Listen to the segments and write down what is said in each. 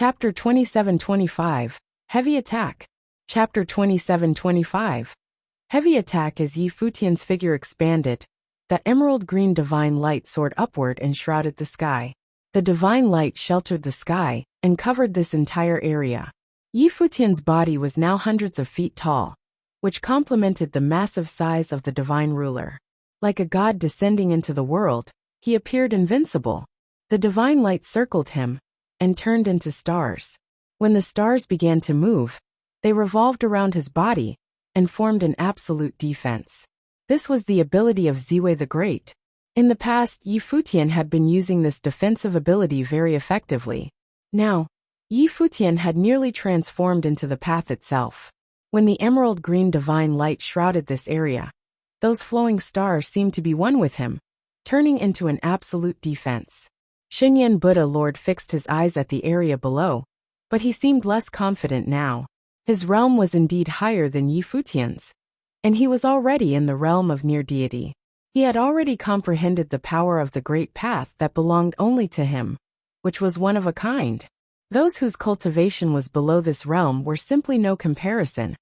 Chapter 27-25, Heavy Attack. Chapter 27-25. Heavy Attack. As Yi Futian's figure expanded, that emerald green divine light soared upward and shrouded the sky. The divine light sheltered the sky and covered this entire area. Yi Futian's body was now hundreds of feet tall, which complemented the massive size of the divine ruler. Like a god descending into the world, he appeared invincible. The divine light circled him and turned into stars. When the stars began to move, they revolved around his body and formed an absolute defense. This was the ability of Ziwei the Great. In the past, Yi Futian had been using this defensive ability very effectively. Now, Yi Futian had nearly transformed into the path itself. When the emerald green divine light shrouded this area, those flowing stars seemed to be one with him, turning into an absolute defense. Xinyan Buddha Lord fixed his eyes at the area below, but he seemed less confident now. His realm was indeed higher than Yi Futian's, and he was already in the realm of near deity. He had already comprehended the power of the great path that belonged only to him, which was one of a kind. Those whose cultivation was below this realm were simply no comparison,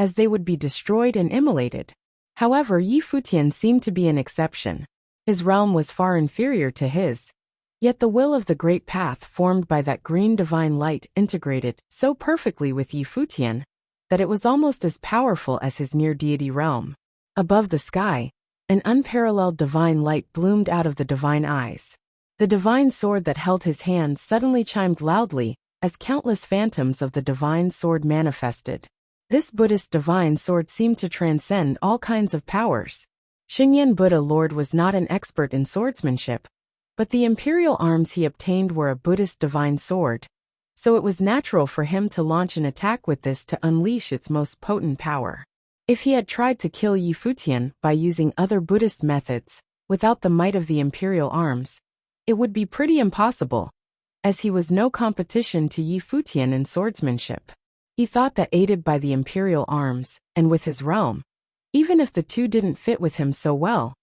as they would be destroyed and immolated. However, Yi Futian seemed to be an exception. His realm was far inferior to his. Yet the will of the great path formed by that green divine light integrated so perfectly with Yi Futian that it was almost as powerful as his near-deity realm. Above the sky, an unparalleled divine light bloomed out of the divine eyes. The divine sword that held his hand suddenly chimed loudly as countless phantoms of the divine sword manifested. This Buddhist divine sword seemed to transcend all kinds of powers. Xinyan Buddha Lord was not an expert in swordsmanship, but the imperial arms he obtained were a Buddhist divine sword, so it was natural for him to launch an attack with this to unleash its most potent power. If he had tried to kill Yi Futian by using other Buddhist methods, without the might of the imperial arms, it would be pretty impossible, as he was no competition to Yi Futian in swordsmanship. He thought that aided by the imperial arms, and with his realm, even if the two didn't fit with him so well,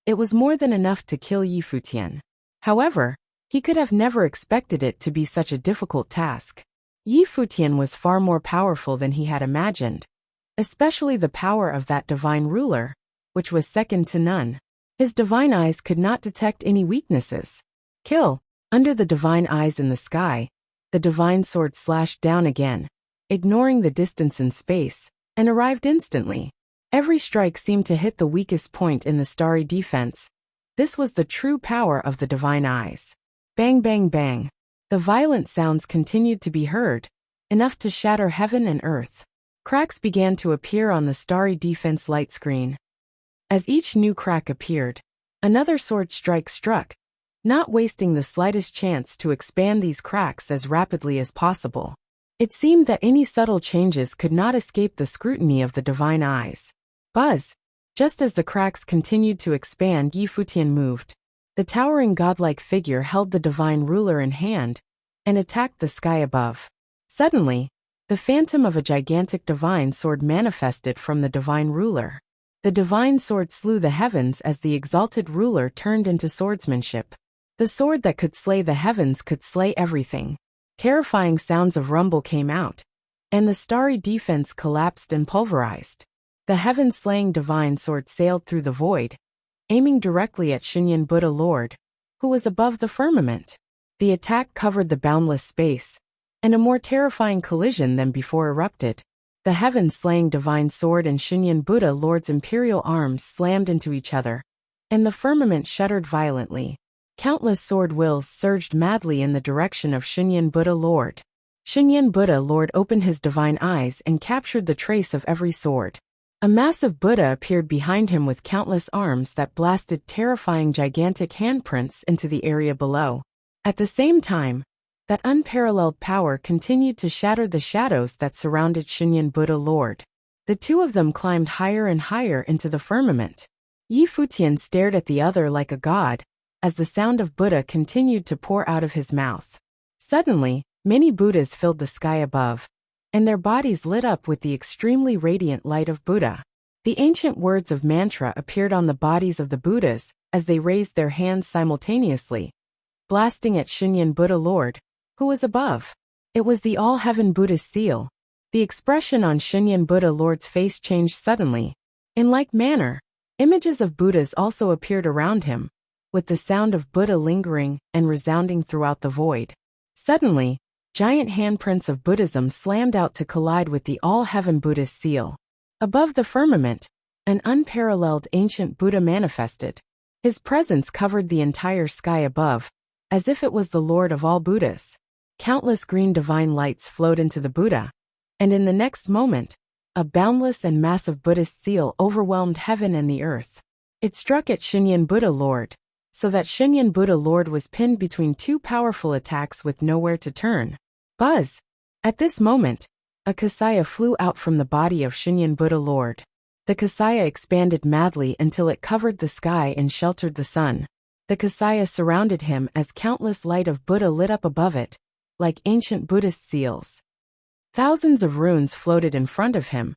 it was more than enough to kill Yi Futian. However, he could have never expected it to be such a difficult task. Yi Futian was far more powerful than he had imagined, especially the power of that divine ruler, which was second to none. His divine eyes could not detect any weaknesses. Kill! Under the divine eyes in the sky, the divine sword slashed down again, ignoring the distance in space, and arrived instantly. Every strike seemed to hit the weakest point in the starry defense. This was the true power of the divine eyes. Bang bang bang. The violent sounds continued to be heard, enough to shatter heaven and earth. Cracks began to appear on the starry defense light screen. As each new crack appeared, another sword strike struck, not wasting the slightest chance to expand these cracks as rapidly as possible. It seemed that any subtle changes could not escape the scrutiny of the divine eyes. Buzz! Just as the cracks continued to expand, Yi Futian moved. The towering godlike figure held the divine ruler in hand and attacked the sky above. Suddenly, the phantom of a gigantic divine sword manifested from the divine ruler. The divine sword slew the heavens as the exalted ruler turned into swordsmanship. The sword that could slay the heavens could slay everything. Terrifying sounds of rumble came out, and the starry defense collapsed and pulverized. The heaven-slaying divine sword sailed through the void, aiming directly at Xinyan Buddha Lord, who was above the firmament. The attack covered the boundless space, and a more terrifying collision than before erupted. The heaven-slaying divine sword and Xinyan Buddha Lord's imperial arms slammed into each other, and the firmament shuddered violently. Countless sword wills surged madly in the direction of Xinyan Buddha Lord. Xinyan Buddha Lord opened his divine eyes and captured the trace of every sword. A massive Buddha appeared behind him with countless arms that blasted terrifying gigantic handprints into the area below. At the same time, that unparalleled power continued to shatter the shadows that surrounded Xinyan Buddha Lord. The two of them climbed higher and higher into the firmament. Yi Futian stared at the other like a god, as the sound of Buddha continued to pour out of his mouth. Suddenly, many Buddhas filled the sky above, and their bodies lit up with the extremely radiant light of Buddha. The ancient words of mantra appeared on the bodies of the Buddhas as they raised their hands simultaneously, blasting at Xinyan Buddha Lord, who was above. It was the all-heaven Buddha's seal. The expression on Shinyan Buddha Lord's face changed suddenly. In like manner, images of Buddhas also appeared around him, with the sound of Buddha lingering and resounding throughout the void. Suddenly, giant handprints of Buddhism slammed out to collide with the all-heaven Buddha's seal. Above the firmament, an unparalleled ancient Buddha manifested. His presence covered the entire sky above, as if it was the Lord of all Buddhas. Countless green divine lights flowed into the Buddha, and in the next moment, a boundless and massive Buddhist seal overwhelmed heaven and the earth. It struck at Shinyan Buddha Lord, so that Shinyan Buddha Lord was pinned between two powerful attacks with nowhere to turn. Buzz! At this moment, a Kasaya flew out from the body of Shinyan Buddha Lord. The Kasaya expanded madly until it covered the sky and sheltered the sun. The Kasaya surrounded him as countless light of Buddha lit up above it, like ancient Buddhist seals. Thousands of runes floated in front of him,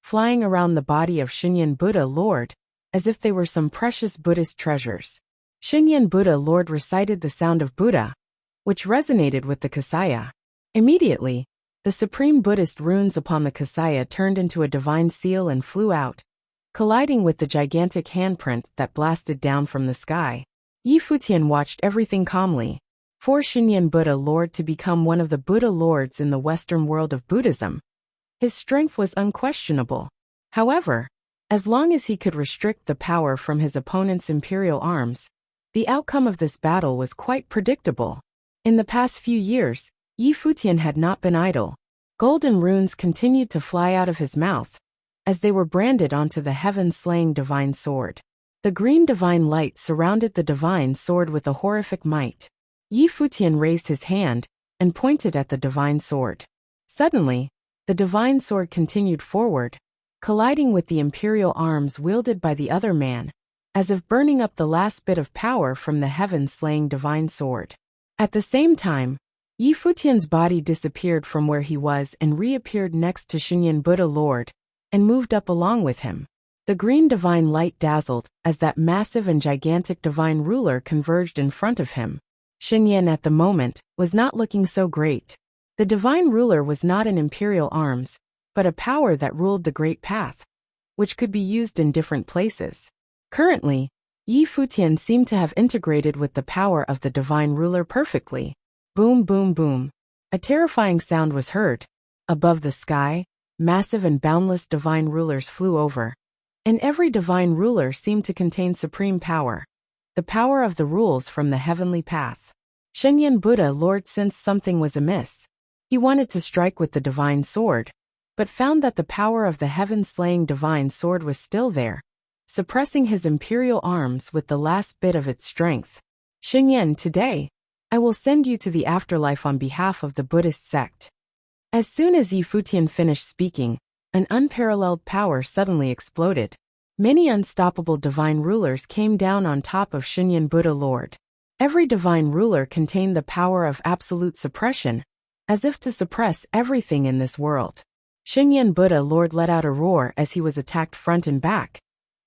flying around the body of Shinyan Buddha Lord, as if they were some precious Buddhist treasures. Shinyan Buddha Lord recited the sound of Buddha, which resonated with the Kasaya. Immediately, the supreme Buddhist runes upon the Kasaya turned into a divine seal and flew out, colliding with the gigantic handprint that blasted down from the sky. Futian watched everything calmly. For Shinyan Buddha Lord to become one of the Buddha Lords in the Western world of Buddhism, his strength was unquestionable. However, as long as he could restrict the power from his opponent's imperial arms, the outcome of this battle was quite predictable. In the past few years, Futian had not been idle. Golden runes continued to fly out of his mouth, as they were branded onto the heaven-slaying divine sword. The green divine light surrounded the divine sword with a horrific might. Futian raised his hand and pointed at the divine sword. Suddenly, the divine sword continued forward, colliding with the imperial arms wielded by the other man, as if burning up the last bit of power from the heaven-slaying divine sword. At the same time, Futian's body disappeared from where he was and reappeared next to Shinyan Buddha Lord, and moved up along with him. The green divine light dazzled as that massive and gigantic divine ruler converged in front of him. Shinyan at the moment was not looking so great. The divine ruler was not an imperial arms, but a power that ruled the great path, which could be used in different places. Currently, Futian seemed to have integrated with the power of the divine ruler perfectly. Boom, boom, boom. A terrifying sound was heard. Above the sky, massive and boundless divine rulers flew over, and every divine ruler seemed to contain supreme power, the power of the rules from the heavenly path. Shinyan Buddha Lord sensed something was amiss. He wanted to strike with the divine sword, but found that the power of the heaven-slaying divine sword was still there, suppressing his imperial arms with the last bit of its strength. Shinyan, today, I will send you to the afterlife on behalf of the Buddhist sect. As soon as Futian finished speaking, an unparalleled power suddenly exploded. Many unstoppable divine rulers came down on top of Shinyan Buddha Lord. Every divine ruler contained the power of absolute suppression, as if to suppress everything in this world. Shinyan Buddha Lord let out a roar as he was attacked front and back.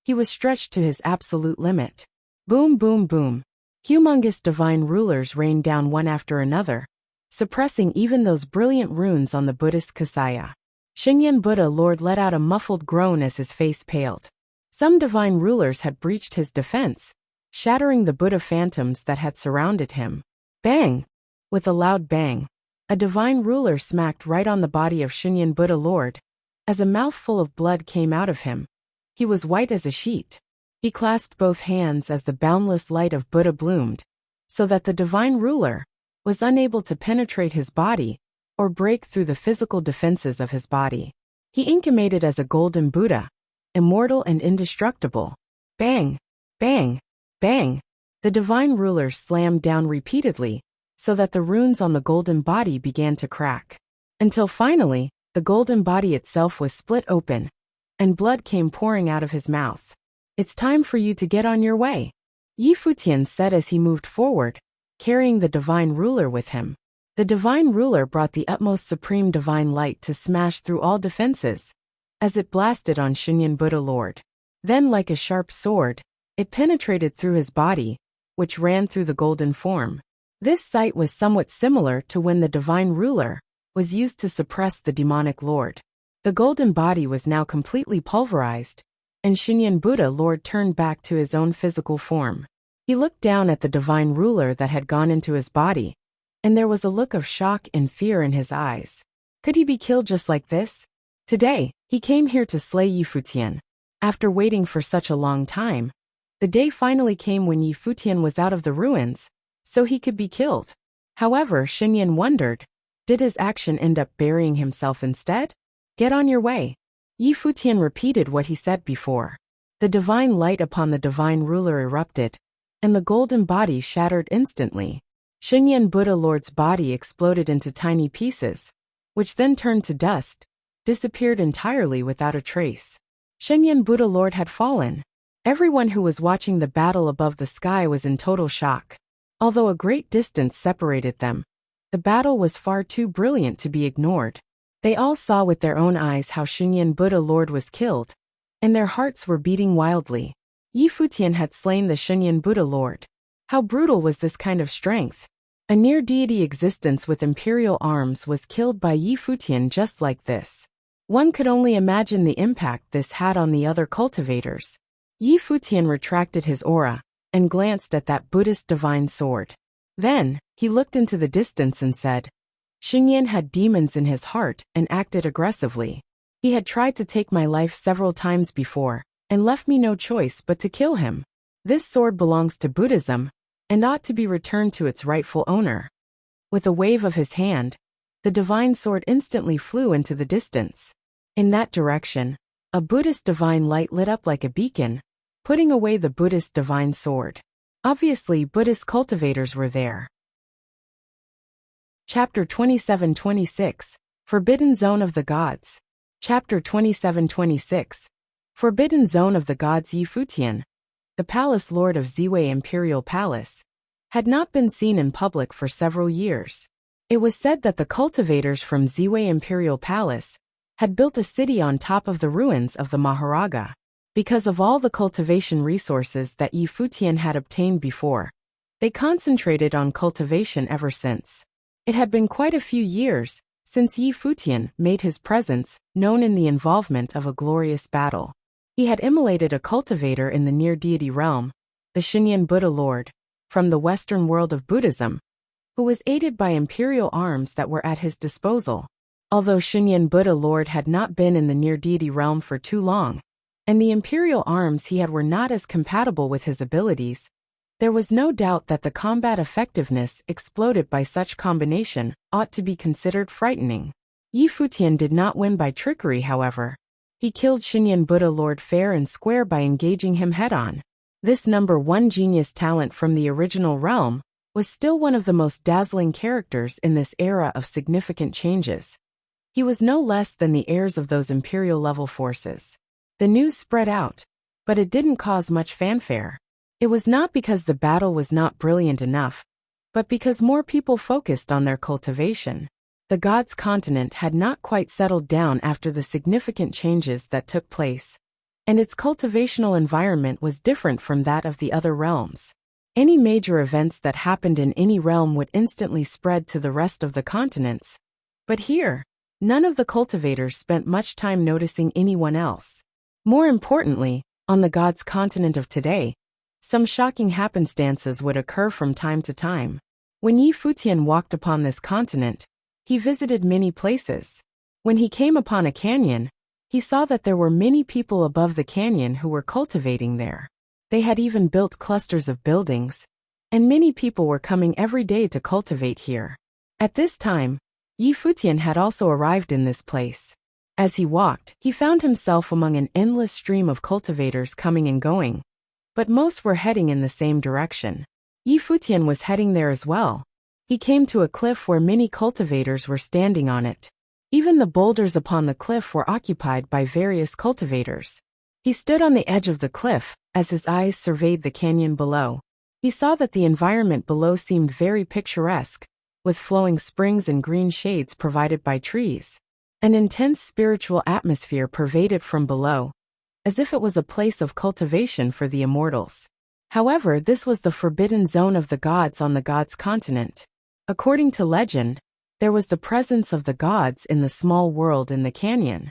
He was stretched to his absolute limit. Boom, boom, boom. Humongous divine rulers rained down one after another, suppressing even those brilliant runes on the Buddhist Kasaya. Shinyan Buddha Lord let out a muffled groan as his face paled. Some divine rulers had breached his defense, shattering the Buddha phantoms that had surrounded him. Bang! With a loud bang, a divine ruler smacked right on the body of Shinyan Buddha Lord, as a mouthful of blood came out of him. He was white as a sheet. He clasped both hands as the boundless light of Buddha bloomed, so that the divine ruler was unable to penetrate his body or break through the physical defenses of his body. He incarnated as a golden Buddha, immortal and indestructible. Bang! Bang! Bang! The divine ruler slammed down repeatedly, so that the runes on the golden body began to crack. Until finally, the golden body itself was split open, and blood came pouring out of his mouth. It's time for you to get on your way, Futian said as he moved forward, carrying the divine ruler with him. The divine ruler brought the utmost supreme divine light to smash through all defenses, as it blasted on Shinyan Buddha Lord. Then, like a sharp sword, it penetrated through his body, which ran through the golden form. This sight was somewhat similar to when the divine ruler was used to suppress the demonic lord. The golden body was now completely pulverized, and Shinyan Buddha Lord turned back to his own physical form. He looked down at the divine ruler that had gone into his body, and there was a look of shock and fear in his eyes. Could he be killed just like this? Today, he came here to slay Yi Futian. After waiting for such a long time, the day finally came when Yi Futian was out of the ruins, so he could be killed. However, Shinyan wondered, did his action end up burying himself instead? Get on your way. Yi Futian repeated what he said before. The divine light upon the divine ruler erupted, and the golden body shattered instantly. Shinyan Buddha Lord's body exploded into tiny pieces, which then turned to dust, disappeared entirely without a trace. Shinyan Buddha Lord had fallen. Everyone who was watching the battle above the sky was in total shock. Although a great distance separated them, the battle was far too brilliant to be ignored. They all saw with their own eyes how Shinyan Buddha Lord was killed, and their hearts were beating wildly. Yi Futian had slain the Shinyan Buddha Lord. How brutal was this kind of strength? A near-deity existence with imperial arms was killed by Yi Futian just like this. One could only imagine the impact this had on the other cultivators. Yi Futian retracted his aura and glanced at that Buddhist divine sword. Then, he looked into the distance and said, Shinyan had demons in his heart and acted aggressively. He had tried to take my life several times before, and left me no choice but to kill him. This sword belongs to Buddhism, and ought to be returned to its rightful owner. With a wave of his hand, the divine sword instantly flew into the distance. In that direction, a Buddhist divine light lit up like a beacon, putting away the Buddhist divine sword. Obviously, Buddhist cultivators were there. Chapter 27-26, Forbidden Zone of the Gods. Chapter 27-26, Forbidden Zone of the Gods. Yi Futian, the palace lord of Ziwei Imperial Palace, had not been seen in public for several years. It was said that the cultivators from Ziwei Imperial Palace had built a city on top of the ruins of the Maharaja. Because of all the cultivation resources that Yi Futian had obtained before, they concentrated on cultivation ever since. It had been quite a few years since Yi Futian made his presence known in the involvement of a glorious battle. He had immolated a cultivator in the near-deity realm, the Shinyan Buddha Lord, from the Western world of Buddhism, who was aided by imperial arms that were at his disposal. Although Shinyan Buddha Lord had not been in the near-deity realm for too long, and the imperial arms he had were not as compatible with his abilities, there was no doubt that the combat effectiveness exploded by such combination ought to be considered frightening. Yi Futian did not win by trickery, however. He killed Shinyan Buddha Lord fair and square by engaging him head-on. This #1 genius talent from the original realm was still one of the most dazzling characters in this era of significant changes. He was no less than the heirs of those imperial-level forces. The news spread out, but it didn't cause much fanfare. It was not because the battle was not brilliant enough, but because more people focused on their cultivation. The Gods continent had not quite settled down after the significant changes that took place, and its cultivational environment was different from that of the other realms. Any major events that happened in any realm would instantly spread to the rest of the continents. But here, none of the cultivators spent much time noticing anyone else. More importantly, on the Gods continent of today, some shocking happenstances would occur from time to time. When Yi Futian walked upon this continent, he visited many places. When he came upon a canyon, he saw that there were many people above the canyon who were cultivating there. They had even built clusters of buildings, and many people were coming every day to cultivate here. At this time, Yi Futian had also arrived in this place. As he walked, he found himself among an endless stream of cultivators coming and going, but most were heading in the same direction. Yi Futian was heading there as well. He came to a cliff where many cultivators were standing on it. Even the boulders upon the cliff were occupied by various cultivators. He stood on the edge of the cliff as his eyes surveyed the canyon below. He saw that the environment below seemed very picturesque, with flowing springs and green shades provided by trees. An intense spiritual atmosphere pervaded from below, as if it was a place of cultivation for the immortals. However, this was the forbidden zone of the gods on the Gods continent. According to legend, There was the presence of the gods in the small world in the canyon.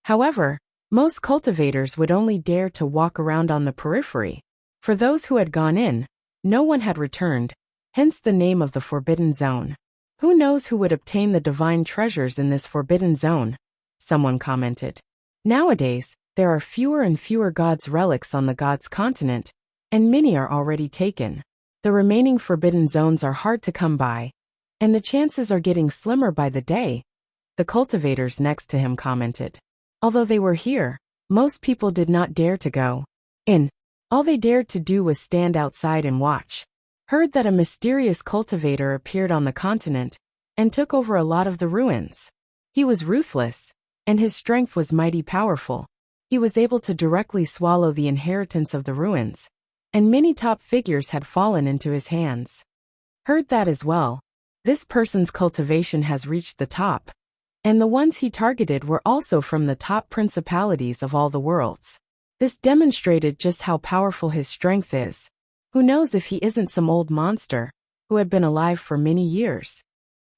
However, most cultivators would only dare to walk around on the periphery. For those who had gone in, no one had returned, hence the name of the Forbidden Zone. Who knows who would obtain the divine treasures in this forbidden zone? Someone commented. Nowadays, there are fewer and fewer gods' relics on the gods' continent, and many are already taken. The remaining forbidden zones are hard to come by, and the chances are getting slimmer by the day, the cultivators next to him commented. Although they were here, most people did not dare to go in. All they dared to do was stand outside and watch. Heard that a mysterious cultivator appeared on the continent and took over a lot of the ruins. He was ruthless, and his strength was mighty powerful. He was able to directly swallow the inheritance of the ruins, and many top figures had fallen into his hands. Heard that as well. This person's cultivation has reached the top, and the ones he targeted were also from the top principalities of all the worlds. This demonstrated just how powerful his strength is. Who knows if he isn't some old monster who had been alive for many years?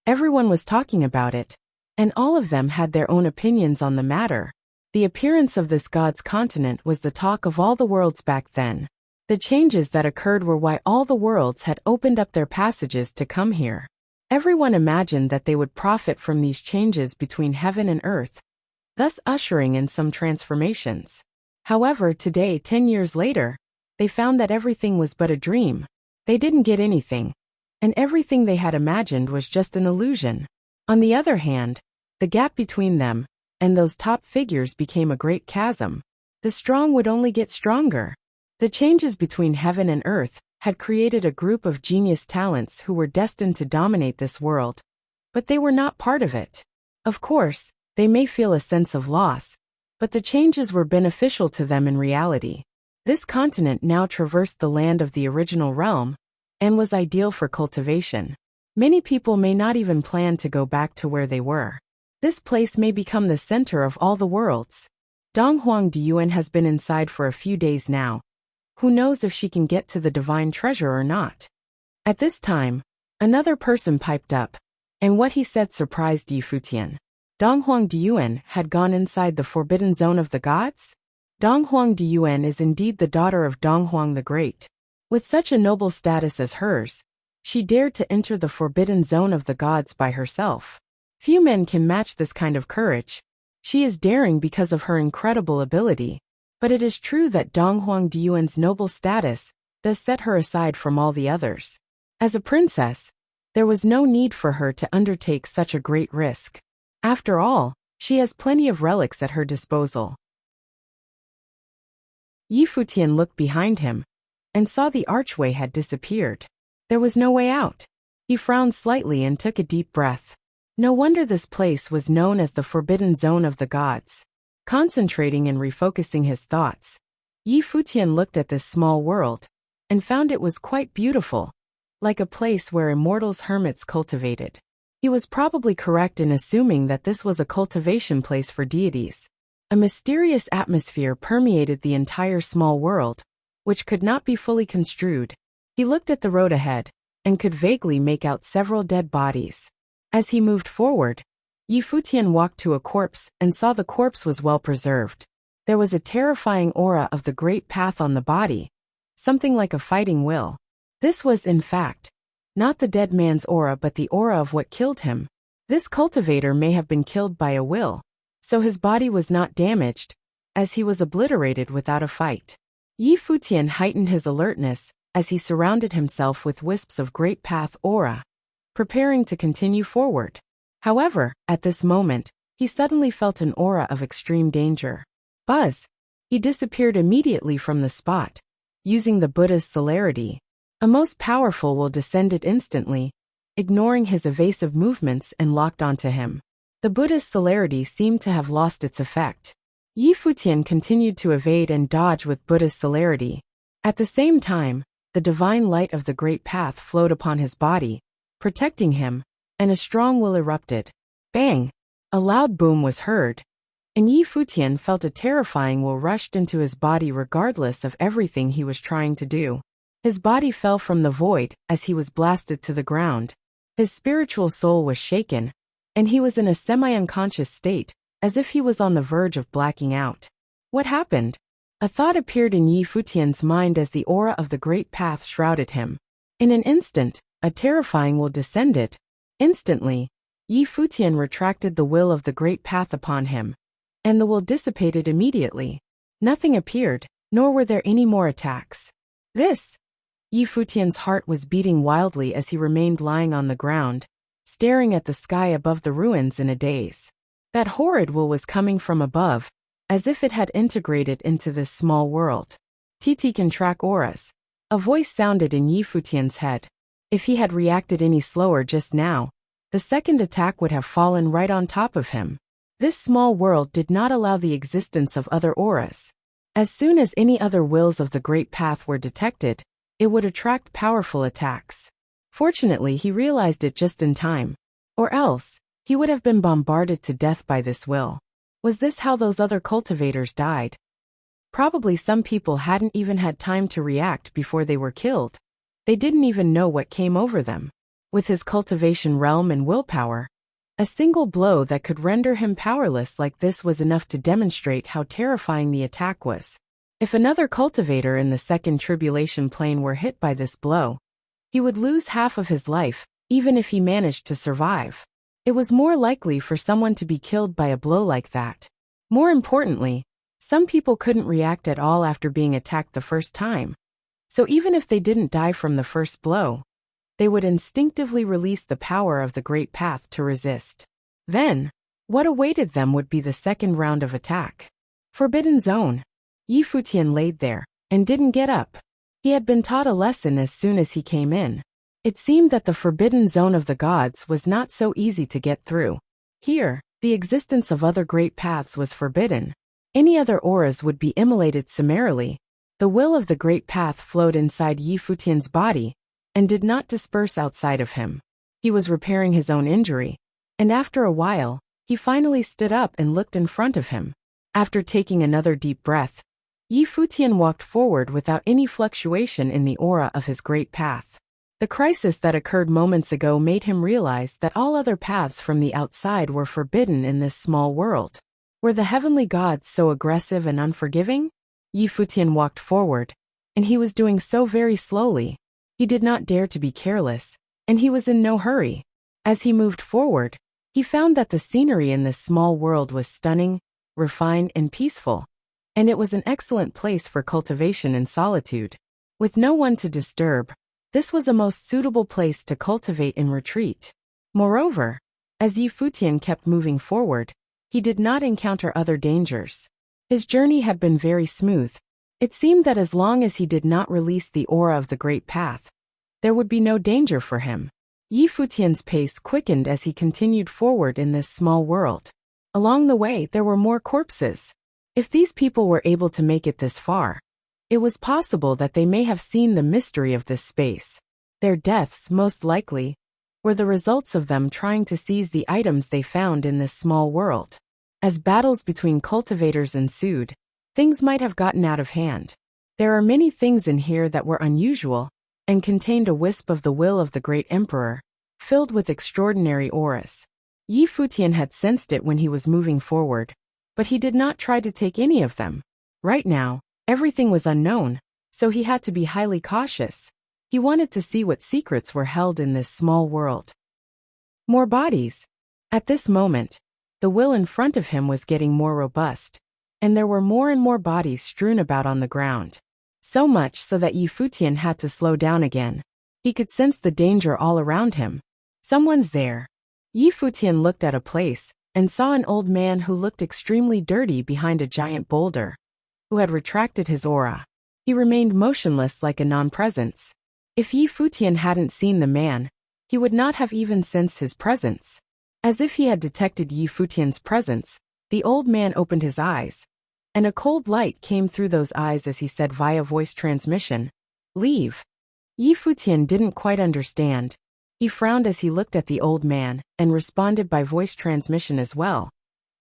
Everyone was talking about it, and all of them had their own opinions on the matter. The appearance of this god's continent was the talk of all the worlds back then. The changes that occurred were why all the worlds had opened up their passages to come here. Everyone imagined that they would profit from these changes between heaven and earth, thus ushering in some transformations. However, today, 10 years later, they found that everything was but a dream. They didn't get anything, and everything they had imagined was just an illusion. On the other hand, the gap between them and those top figures became a great chasm. The strong would only get stronger. The changes between heaven and earth had created a group of genius talents who were destined to dominate this world, but they were not part of it. Of course, they may feel a sense of loss, but the changes were beneficial to them in reality. This continent now traversed the land of the original realm and was ideal for cultivation. Many people may not even plan to go back to where they were. This place may become the center of all the worlds. Donghuang Diyuan has been inside for a few days now. Who knows if she can get to the divine treasure or not? At this time, another person piped up, and what he said surprised Yi Futian. Donghuang Diyuan had gone inside the forbidden zone of the gods? Donghuang Diyuan is indeed the daughter of Donghuang the Great. With such a noble status as hers, she dared to enter the forbidden zone of the gods by herself. Few men can match this kind of courage. She is daring because of her incredible ability. But it is true that Donghuang Diyuan's noble status does set her aside from all the others. As a princess, there was no need for her to undertake such a great risk. After all, she has plenty of relics at her disposal. Yi Futian looked behind him and saw the archway had disappeared. There was no way out. He frowned slightly and took a deep breath. No wonder this place was known as the Forbidden Zone of the Gods. Concentrating and refocusing his thoughts, Yi Futian looked at this small world and found it was quite beautiful, like a place where immortals hermits cultivated. He was probably correct in assuming that this was a cultivation place for deities. A mysterious atmosphere permeated the entire small world, which could not be fully construed. He looked at the road ahead and could vaguely make out several dead bodies. As he moved forward, Yi Futian walked to a corpse and saw the corpse was well preserved. There was a terrifying aura of the great path on the body, something like a fighting will. This was, in fact, not the dead man's aura but the aura of what killed him. This cultivator may have been killed by a will, so his body was not damaged, as he was obliterated without a fight. Yi Futian heightened his alertness as he surrounded himself with wisps of great path aura, preparing to continue forward. However, at this moment, he suddenly felt an aura of extreme danger. Buzz! He disappeared immediately from the spot, using the Buddha's celerity. A most powerful will descended instantly, ignoring his evasive movements and locked onto him. The Buddha's celerity seemed to have lost its effect. Yi Futian continued to evade and dodge with Buddha's celerity. At the same time, the divine light of the great path flowed upon his body, protecting him, and a strong will erupted. Bang! A loud boom was heard, and Yi Futian felt a terrifying will rushed into his body regardless of everything he was trying to do. His body fell from the void as he was blasted to the ground. His spiritual soul was shaken, and he was in a semi-unconscious state, as if he was on the verge of blacking out. What happened? A thought appeared in Yi Futian's mind as the aura of the great path shrouded him. In an instant, a terrifying will descended. Instantly, Yi Futian retracted the will of the great path upon him, and the will dissipated immediately. Nothing appeared, nor were there any more attacks. Yi Futian's heart was beating wildly as he remained lying on the ground, staring at the sky above the ruins in a daze. That horrid will was coming from above, as if it had integrated into this small world. TT can track auras. A voice sounded in Yi Futian's head. If he had reacted any slower just now, the second attack would have fallen right on top of him. This small world did not allow the existence of other auras. As soon as any other wills of the great path were detected, it would attract powerful attacks. Fortunately, he realized it just in time. Or else, he would have been bombarded to death by this will. Was this how those other cultivators died? Probably some people hadn't even had time to react before they were killed. They didn't even know what came over them. With his cultivation realm and willpower, a single blow that could render him powerless like this was enough to demonstrate how terrifying the attack was. If another cultivator in the second tribulation plane were hit by this blow, he would lose half of his life, even if he managed to survive. It was more likely for someone to be killed by a blow like that. More importantly, some people couldn't react at all after being attacked the first time. So even if they didn't die from the first blow, they would instinctively release the power of the great path to resist. Then, what awaited them would be the second round of attack. Forbidden Zone. Yi Futian laid there, and didn't get up. He had been taught a lesson as soon as he came in. It seemed that the forbidden zone of the gods was not so easy to get through. Here, the existence of other great paths was forbidden. Any other auras would be immolated summarily. The will of the great path flowed inside Yi Futian's body, and did not disperse outside of him. He was repairing his own injury, and after a while, he finally stood up and looked in front of him. After taking another deep breath, Yi Futian walked forward without any fluctuation in the aura of his great path. The crisis that occurred moments ago made him realize that all other paths from the outside were forbidden in this small world. Were the heavenly gods so aggressive and unforgiving? Yi Futian walked forward, and he was doing so very slowly. He did not dare to be careless, and he was in no hurry. As he moved forward, he found that the scenery in this small world was stunning, refined, and peaceful, and it was an excellent place for cultivation in solitude. With no one to disturb, this was a most suitable place to cultivate in retreat. Moreover, as Yi Futian kept moving forward, he did not encounter other dangers. His journey had been very smooth. It seemed that as long as he did not release the aura of the great path, there would be no danger for him. Yi Futian's pace quickened as he continued forward in this small world. Along the way, there were more corpses. If these people were able to make it this far, it was possible that they may have seen the mystery of this space. Their deaths, most likely, were the results of them trying to seize the items they found in this small world. As battles between cultivators ensued, things might have gotten out of hand. There are many things in here that were unusual, and contained a wisp of the will of the great emperor, filled with extraordinary auras. Yi Futian had sensed it when he was moving forward, but he did not try to take any of them. Right now, everything was unknown, so he had to be highly cautious. He wanted to see what secrets were held in this small world. More bodies. At this moment, the will in front of him was getting more robust, and there were more and more bodies strewn about on the ground. So much so that Yi Futian had to slow down again. He could sense the danger all around him. Someone's there. Yi Futian looked at a place, and saw an old man who looked extremely dirty behind a giant boulder, who had retracted his aura. He remained motionless like a non-presence. If Yi Futian hadn't seen the man, he would not have even sensed his presence. As if he had detected Yi Futian's presence, the old man opened his eyes, and a cold light came through those eyes as he said via voice transmission, "Leave." Yi Futian didn't quite understand. He frowned as he looked at the old man, and responded by voice transmission as well.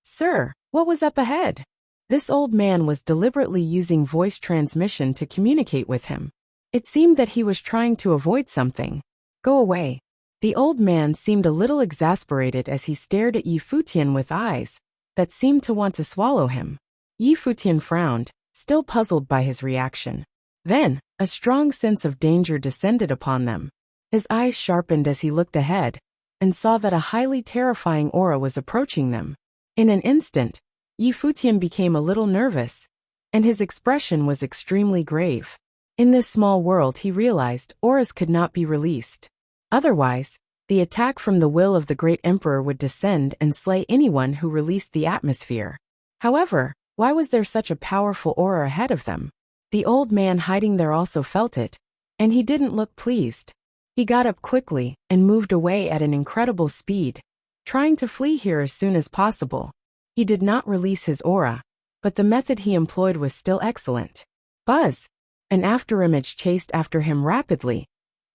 "Sir, what was up ahead?" This old man was deliberately using voice transmission to communicate with him. It seemed that he was trying to avoid something. "Go away." The old man seemed a little exasperated as he stared at Yi Futian with eyes that seemed to want to swallow him. Yi Futian frowned, still puzzled by his reaction. Then, a strong sense of danger descended upon them. His eyes sharpened as he looked ahead and saw that a highly terrifying aura was approaching them. In an instant, Yi Futian became a little nervous, and his expression was extremely grave. In this small world, he realized auras could not be released. Otherwise, the attack from the will of the great emperor would descend and slay anyone who released the atmosphere. However, why was there such a powerful aura ahead of them? The old man hiding there also felt it, and he didn't look pleased. He got up quickly and moved away at an incredible speed, trying to flee here as soon as possible. He did not release his aura, but the method he employed was still excellent. Buzz! An afterimage chased after him rapidly.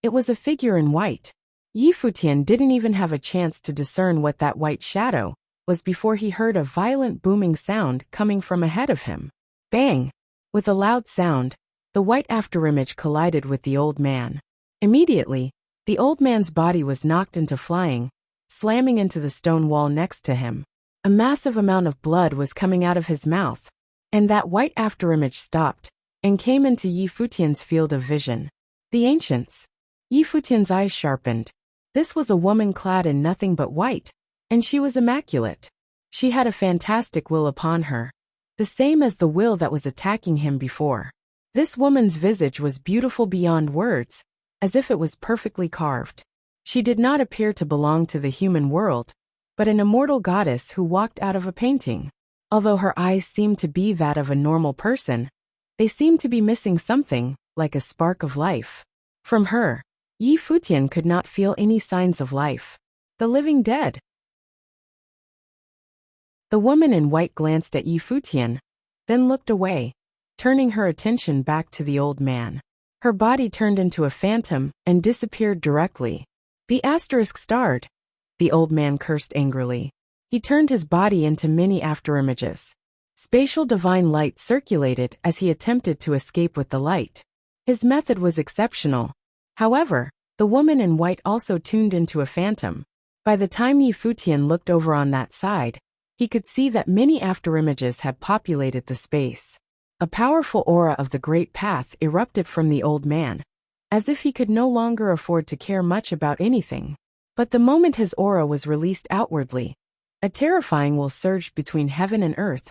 It was a figure in white. Yi Futian didn't even have a chance to discern what that white shadow was before he heard a violent booming sound coming from ahead of him. Bang! With a loud sound, the white afterimage collided with the old man. Immediately, the old man's body was knocked into flying, slamming into the stone wall next to him. A massive amount of blood was coming out of his mouth, and that white afterimage stopped and came into Yi Futian's field of vision. The ancients. Yi Futian's eyes sharpened. This was a woman clad in nothing but white, and she was immaculate. She had a fantastic will upon her, the same as the will that was attacking him before. This woman's visage was beautiful beyond words, as if it was perfectly carved. She did not appear to belong to the human world, but an immortal goddess who walked out of a painting. Although her eyes seemed to be that of a normal person, they seemed to be missing something, like a spark of life. From her, Yi Futian could not feel any signs of life. The living dead. The woman in white glanced at Yi Futian, then looked away, turning her attention back to the old man. Her body turned into a phantom and disappeared directly. The asterisk starred. The old man cursed angrily. He turned his body into many afterimages. Spatial divine light circulated as he attempted to escape with the light. His method was exceptional. However, the woman in white also tuned into a phantom. By the time Yi Futian looked over on that side, he could see that many afterimages had populated the space. A powerful aura of the great path erupted from the old man, as if he could no longer afford to care much about anything. But the moment his aura was released outwardly, a terrifying will surged between heaven and earth,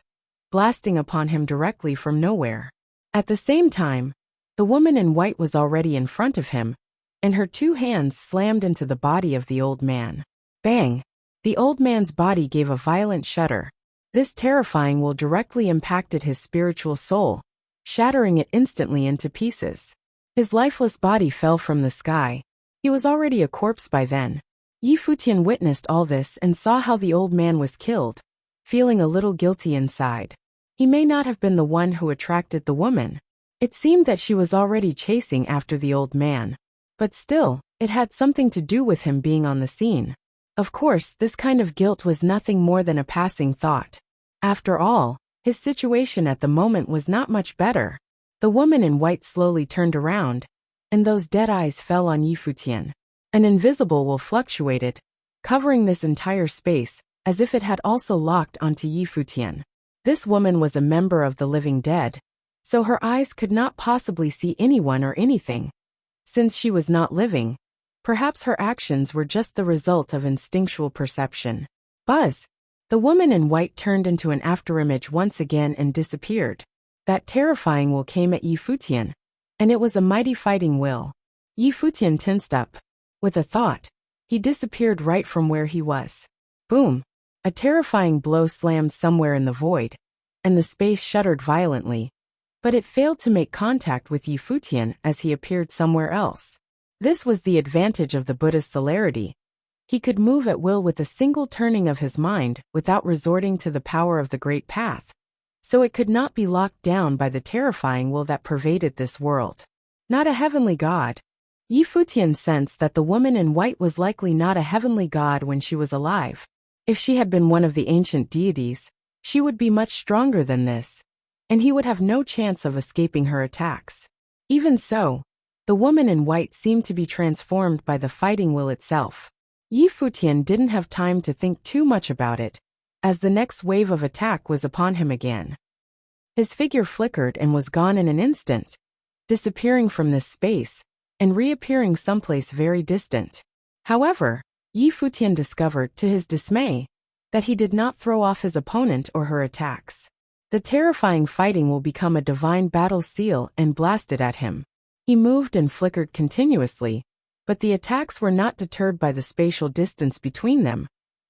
blasting upon him directly from nowhere. At the same time, the woman in white was already in front of him, and her two hands slammed into the body of the old man. Bang! The old man's body gave a violent shudder. This terrifying will directly impacted his spiritual soul, shattering it instantly into pieces. His lifeless body fell from the sky. He was already a corpse by then. Yi Futian witnessed all this and saw how the old man was killed, feeling a little guilty inside. He may not have been the one who attracted the woman. It seemed that she was already chasing after the old man. But still, it had something to do with him being on the scene. Of course, this kind of guilt was nothing more than a passing thought. After all, his situation at the moment was not much better. The woman in white slowly turned around, and those dead eyes fell on Yi Futian. An invisible will fluctuated, covering this entire space, as if it had also locked onto Yi Futian. This woman was a member of the living dead, so her eyes could not possibly see anyone or anything. Since she was not living, perhaps her actions were just the result of instinctual perception. Buzz! The woman in white turned into an afterimage once again and disappeared. That terrifying will came at Yi Futian, and it was a mighty fighting will. Yi Futian tensed up. With a thought, he disappeared right from where he was. Boom! A terrifying blow slammed somewhere in the void, and the space shuddered violently, but it failed to make contact with Yi Futian as he appeared somewhere else. This was the advantage of the Buddha's celerity. He could move at will with a single turning of his mind without resorting to the power of the great path, so it could not be locked down by the terrifying will that pervaded this world. Not a heavenly god. Yi Futian sensed that the woman in white was likely not a heavenly god when she was alive. If she had been one of the ancient deities, she would be much stronger than this, and he would have no chance of escaping her attacks. Even so, The woman in white seemed to be transformed by the fighting will itself. Yi Futian didn't have time to think too much about it, as the next wave of attack was upon him again. His figure flickered and was gone in an instant, disappearing from this space and reappearing someplace very distant. However, Yi Futian discovered, to his dismay, that he did not throw off his opponent or her attacks. The terrifying fighting will become a divine battle seal and blasted at him. He moved and flickered continuously, but the attacks were not deterred by the spatial distance between them,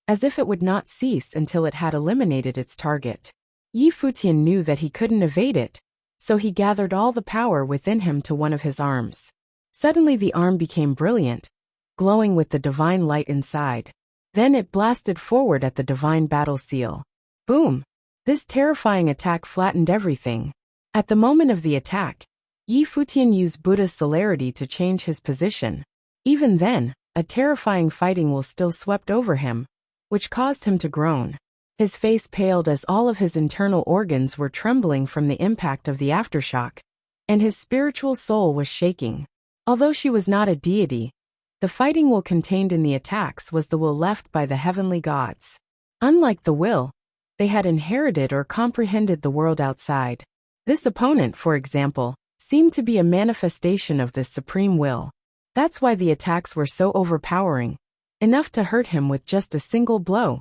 as if it would not cease until it had eliminated its target. Yi Futian knew that he couldn't evade it, so he gathered all the power within him to one of his arms. Suddenly the arm became brilliant, glowing with the divine light inside. Then it blasted forward at the divine battle seal. Boom! This terrifying attack flattened everything. At the moment of the attack, Yi Futian used Buddha's celerity to change his position. Even then, a terrifying fighting will still swept over him, which caused him to groan. His face paled as all of his internal organs were trembling from the impact of the aftershock, and his spiritual soul was shaking. Although she was not a deity, the fighting will contained in the attacks was the will left by the heavenly gods. Unlike the will, they had inherited or comprehended the world outside. This opponent, for example, seemed to be a manifestation of this supreme will. That's why the attacks were so overpowering, enough to hurt him with just a single blow,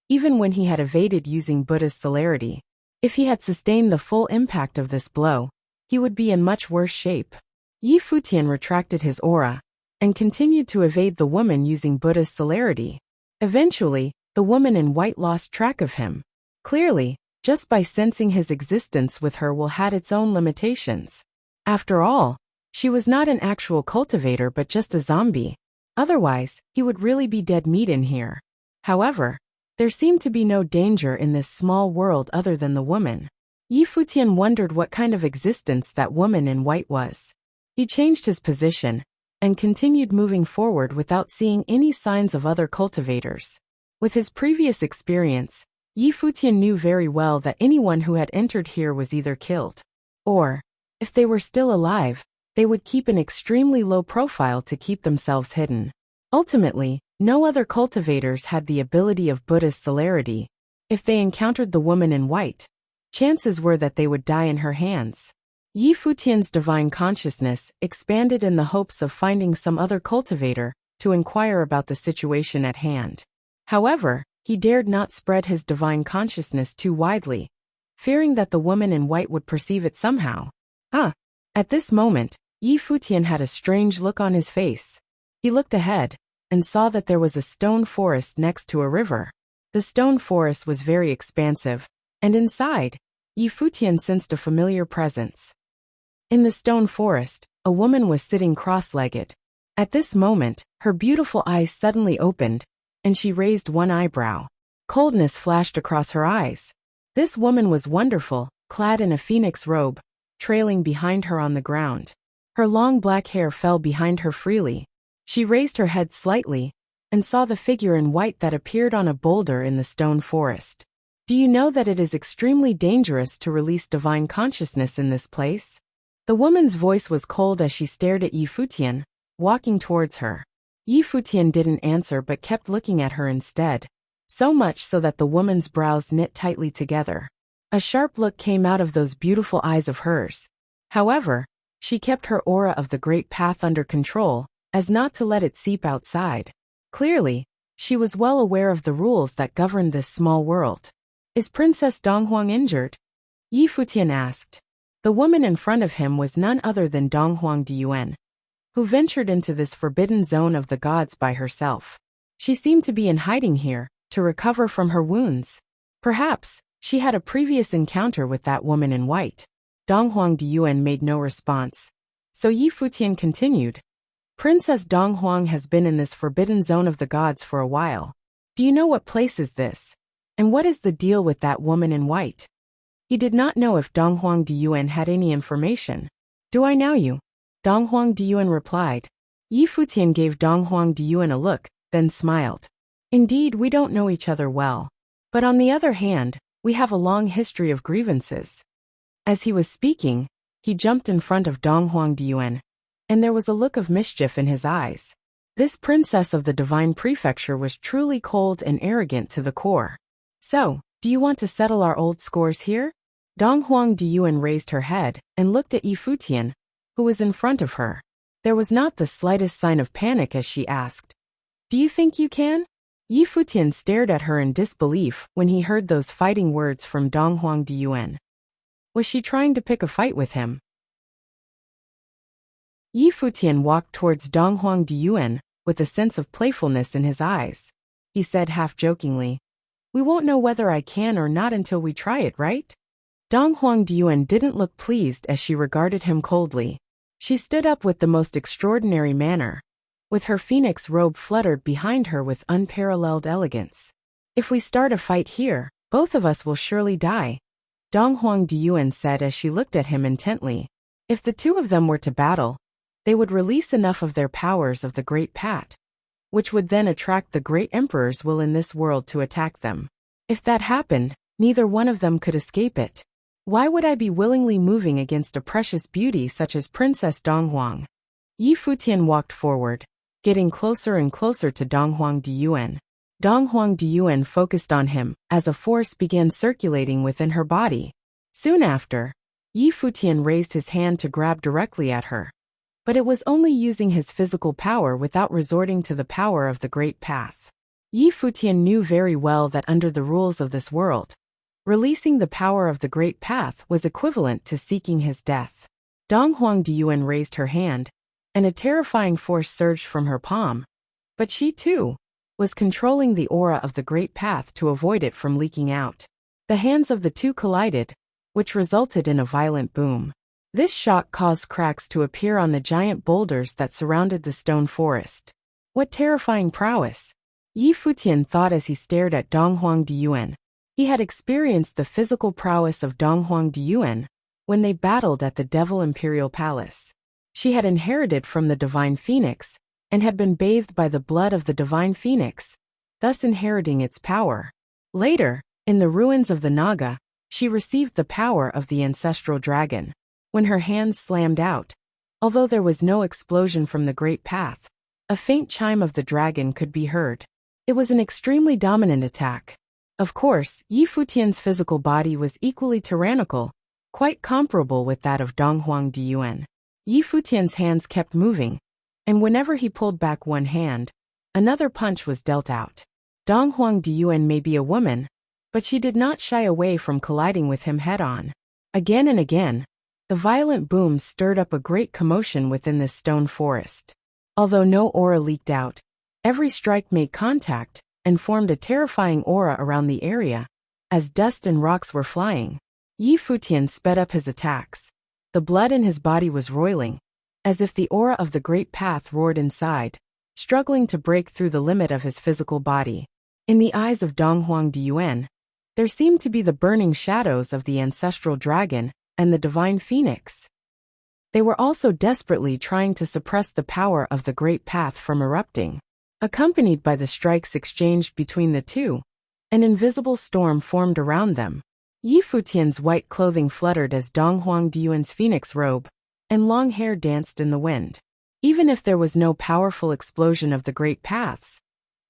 even when he had evaded using Buddha's celerity. If he had sustained the full impact of this blow, he would be in much worse shape. Yi Futian retracted his aura and continued to evade the woman using Buddha's celerity. Eventually, the woman in white lost track of him. Clearly, just by sensing his existence with her will had its own limitations. After all, she was not an actual cultivator but just a zombie. Otherwise, he would really be dead meat in here. However, there seemed to be no danger in this small world other than the woman. Yi Futian wondered what kind of existence that woman in white was. He changed his position and continued moving forward without seeing any signs of other cultivators. With his previous experience, Yi Futian knew very well that anyone who had entered here was either killed, or, if they were still alive, they would keep an extremely low profile to keep themselves hidden. Ultimately, no other cultivators had the ability of Buddha's celerity. If they encountered the woman in white, chances were that they would die in her hands. Yi Futian's divine consciousness expanded in the hopes of finding some other cultivator to inquire about the situation at hand. However, he dared not spread his divine consciousness too widely, fearing that the woman in white would perceive it somehow. At this moment, Yi Futian had a strange look on his face. He looked ahead and saw that there was a stone forest next to a river. The stone forest was very expansive, and inside, Yi Futian sensed a familiar presence. In the stone forest, a woman was sitting cross-legged. At this moment, her beautiful eyes suddenly opened, and she raised one eyebrow. Coldness flashed across her eyes. This woman was wonderful, clad in a phoenix robe, trailing behind her on the ground. Her long black hair fell behind her freely. She raised her head slightly, and saw the figure in white that appeared on a boulder in the stone forest. Do you know that it is extremely dangerous to release divine consciousness in this place? The woman's voice was cold as she stared at Yi Futian, walking towards her. Yi Futian didn't answer but kept looking at her instead, so much so that the woman's brows knit tightly together. A sharp look came out of those beautiful eyes of hers. However, she kept her aura of the great path under control, as not to let it seep outside. Clearly, she was well aware of the rules that governed this small world. Is Princess Donghuang injured? Yi Futian asked. The woman in front of him was none other than Donghuang Diyuan, who ventured into this forbidden zone of the gods by herself. She seemed to be in hiding here, to recover from her wounds. Perhaps, she had a previous encounter with that woman in white. Donghuang Diyuan made no response. So Yi Futian continued. Princess Donghuang has been in this forbidden zone of the gods for a while. Do you know what place is this? And what is the deal with that woman in white? He did not know if Donghuang Diyuan had any information. Do I know you? Donghuang Diyuan replied. Yi Futian gave Donghuang Diyuan a look, then smiled. Indeed, we don't know each other well. But on the other hand, we have a long history of grievances. As he was speaking, he jumped in front of Donghuang Diyuan. and there was a look of mischief in his eyes. This princess of the divine prefecture was truly cold and arrogant to the core. So, do you want to settle our old scores here? Dong Huang Diyuan raised her head and looked at Yi Futian, who was in front of her. There was not the slightest sign of panic as she asked, "Do you think you can?" Yi Futian stared at her in disbelief when he heard those fighting words from Dong Huang Diyuan. Was she trying to pick a fight with him? Yi Futian walked towards Dong Huang Diyuan with a sense of playfulness in his eyes. He said half-jokingly, "We won't know whether I can or not until we try it, right?" Dong Huang Diyuan didn't look pleased as she regarded him coldly. She stood up with the most extraordinary manner, with her phoenix robe fluttered behind her with unparalleled elegance. "If we start a fight here, both of us will surely die," Dong Huang Diyuan said as she looked at him intently. If the two of them were to battle, they would release enough of their powers of the Great Pat, which would then attract the great emperor's will in this world to attack them. If that happened, neither one of them could escape it. Why would I be willingly moving against a precious beauty such as Princess Dong Huang? Yi Futian walked forward, getting closer and closer to Dong Huang Diyuan. Dong Huang Diyuan focused on him as a force began circulating within her body. Soon after, Yi Futian raised his hand to grab directly at her. But it was only using his physical power without resorting to the power of the Great Path. Yi Futian knew very well that under the rules of this world, releasing the power of the Great Path was equivalent to seeking his death. Dong Huang Diyuan raised her hand, and a terrifying force surged from her palm. But she, too, was controlling the aura of the Great Path to avoid it from leaking out. The hands of the two collided, which resulted in a violent boom. This shock caused cracks to appear on the giant boulders that surrounded the stone forest. What terrifying prowess! Yi Futian thought as he stared at Dong Huang Diyuan. He had experienced the physical prowess of Dong Huang Diyuan when they battled at the Devil Imperial Palace. She had inherited from the Divine Phoenix and had been bathed by the blood of the Divine Phoenix, thus inheriting its power. Later, in the ruins of the Naga, she received the power of the ancestral dragon. When her hands slammed out, although there was no explosion from the Great Path, a faint chime of the dragon could be heard. It was an extremely dominant attack. Of course, Yi Futian's physical body was equally tyrannical, quite comparable with that of Dong Huang Diyuan. Yi Futian's hands kept moving, and whenever he pulled back one hand, another punch was dealt out. Dong Huang Diyuan may be a woman, but she did not shy away from colliding with him head-on. Again and again, the violent booms stirred up a great commotion within this stone forest. Although no aura leaked out, every strike made contact and formed a terrifying aura around the area, as dust and rocks were flying. Yi Futian sped up his attacks. The blood in his body was roiling, as if the aura of the Great Path roared inside, struggling to break through the limit of his physical body. In the eyes of Dong Huang Diyuan, there seemed to be the burning shadows of the ancestral dragon and the Divine Phoenix. They were also desperately trying to suppress the power of the Great Path from erupting. Accompanied by the strikes exchanged between the two, an invisible storm formed around them. Yi Futian's white clothing fluttered as Dong Huang Diyuan's phoenix robe and long hair danced in the wind. Even if there was no powerful explosion of the Great Paths,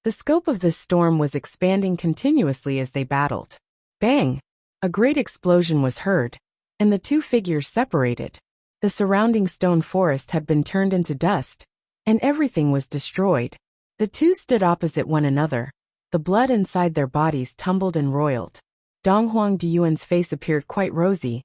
the scope of this storm was expanding continuously as they battled. Bang! A great explosion was heard, and the two figures separated. The surrounding stone forest had been turned into dust, and everything was destroyed. The two stood opposite one another. The blood inside their bodies tumbled and roiled. Dong Huang Diyuan's face appeared quite rosy.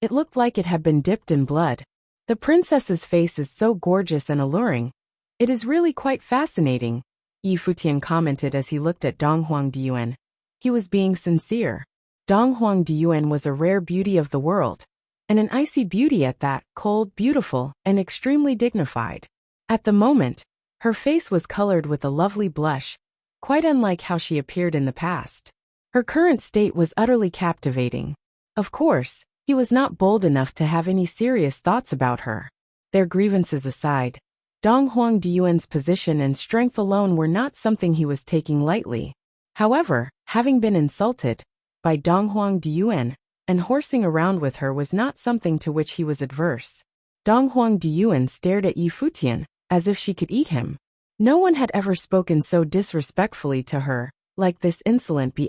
It looked like it had been dipped in blood. The princess's face is so gorgeous and alluring. It is really quite fascinating, Yi Futian commented as he looked at Dong Huang Diyuan. He was being sincere. Dong Huang Diyuan was a rare beauty of the world, and an icy beauty at that, cold, beautiful, and extremely dignified. At the moment, her face was colored with a lovely blush, quite unlike how she appeared in the past. Her current state was utterly captivating. Of course, he was not bold enough to have any serious thoughts about her. Their grievances aside, Dong Huang Diyuan's position and strength alone were not something he was taking lightly. However, having been insulted by Dong Huang Diyuan and horsing around with her was not something to which he was adverse. Dong Huang Diyuan stared at Yi Futian, as if she could eat him. No one had ever spoken so disrespectfully to her, like this insolent B**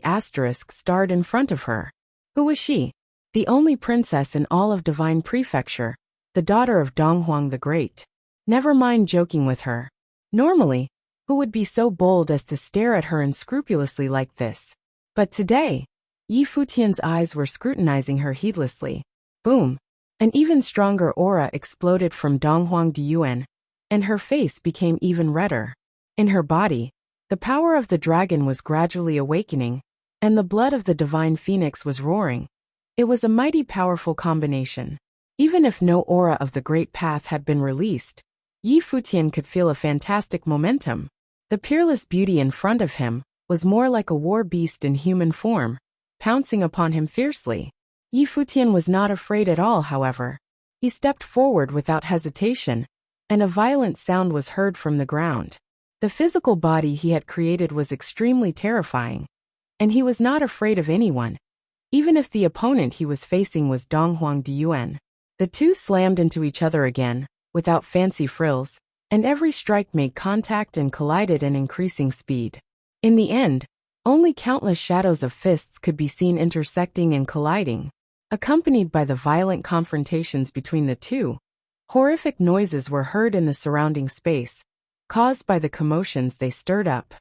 starred in front of her. Who was she? The only princess in all of Divine Prefecture, the daughter of Dong Huang the Great. Never mind joking with her. Normally, who would be so bold as to stare at her unscrupulously like this? But today, Yi Futian's eyes were scrutinizing her heedlessly. Boom! An even stronger aura exploded from Dong Huang Diyuan, and her face became even redder. In her body, the power of the dragon was gradually awakening, and the blood of the divine phoenix was roaring. It was a mighty powerful combination. Even if no aura of the great path had been released, Yi Futian could feel a fantastic momentum. The peerless beauty in front of him was more like a war beast in human form, pouncing upon him fiercely. Yi Futian was not afraid at all, however. He stepped forward without hesitation, and a violent sound was heard from the ground. The physical body he had created was extremely terrifying, and he was not afraid of anyone, even if the opponent he was facing was Dong Huang Diyuan. The two slammed into each other again, without fancy frills, and every strike made contact and collided in increasing speed. In the end, only countless shadows of fists could be seen intersecting and colliding. Accompanied by the violent confrontations between the two, horrific noises were heard in the surrounding space, caused by the commotions they stirred up.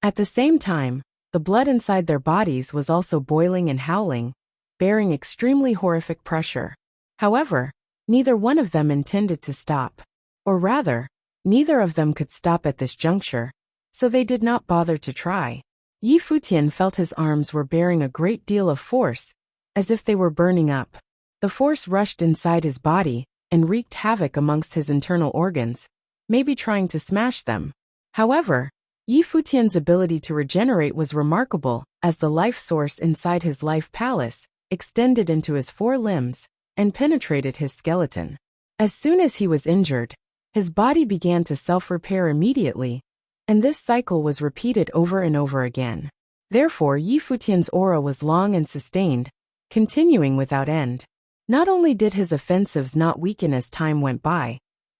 At the same time, the blood inside their bodies was also boiling and howling, bearing extremely horrific pressure. However, neither one of them intended to stop. Or rather, neither of them could stop at this juncture, so they did not bother to try. Yi Futian felt his arms were bearing a great deal of force, as if they were burning up. The force rushed inside his body and wreaked havoc amongst his internal organs, maybe trying to smash them. However, Yi Futian's ability to regenerate was remarkable, as the life source inside his life palace extended into his 4 limbs and penetrated his skeleton. As soon as he was injured, his body began to self-repair immediately, and this cycle was repeated over and over again. Therefore, Yi Futian's aura was long and sustained, continuing without end. Not only did his offensives not weaken as time went by,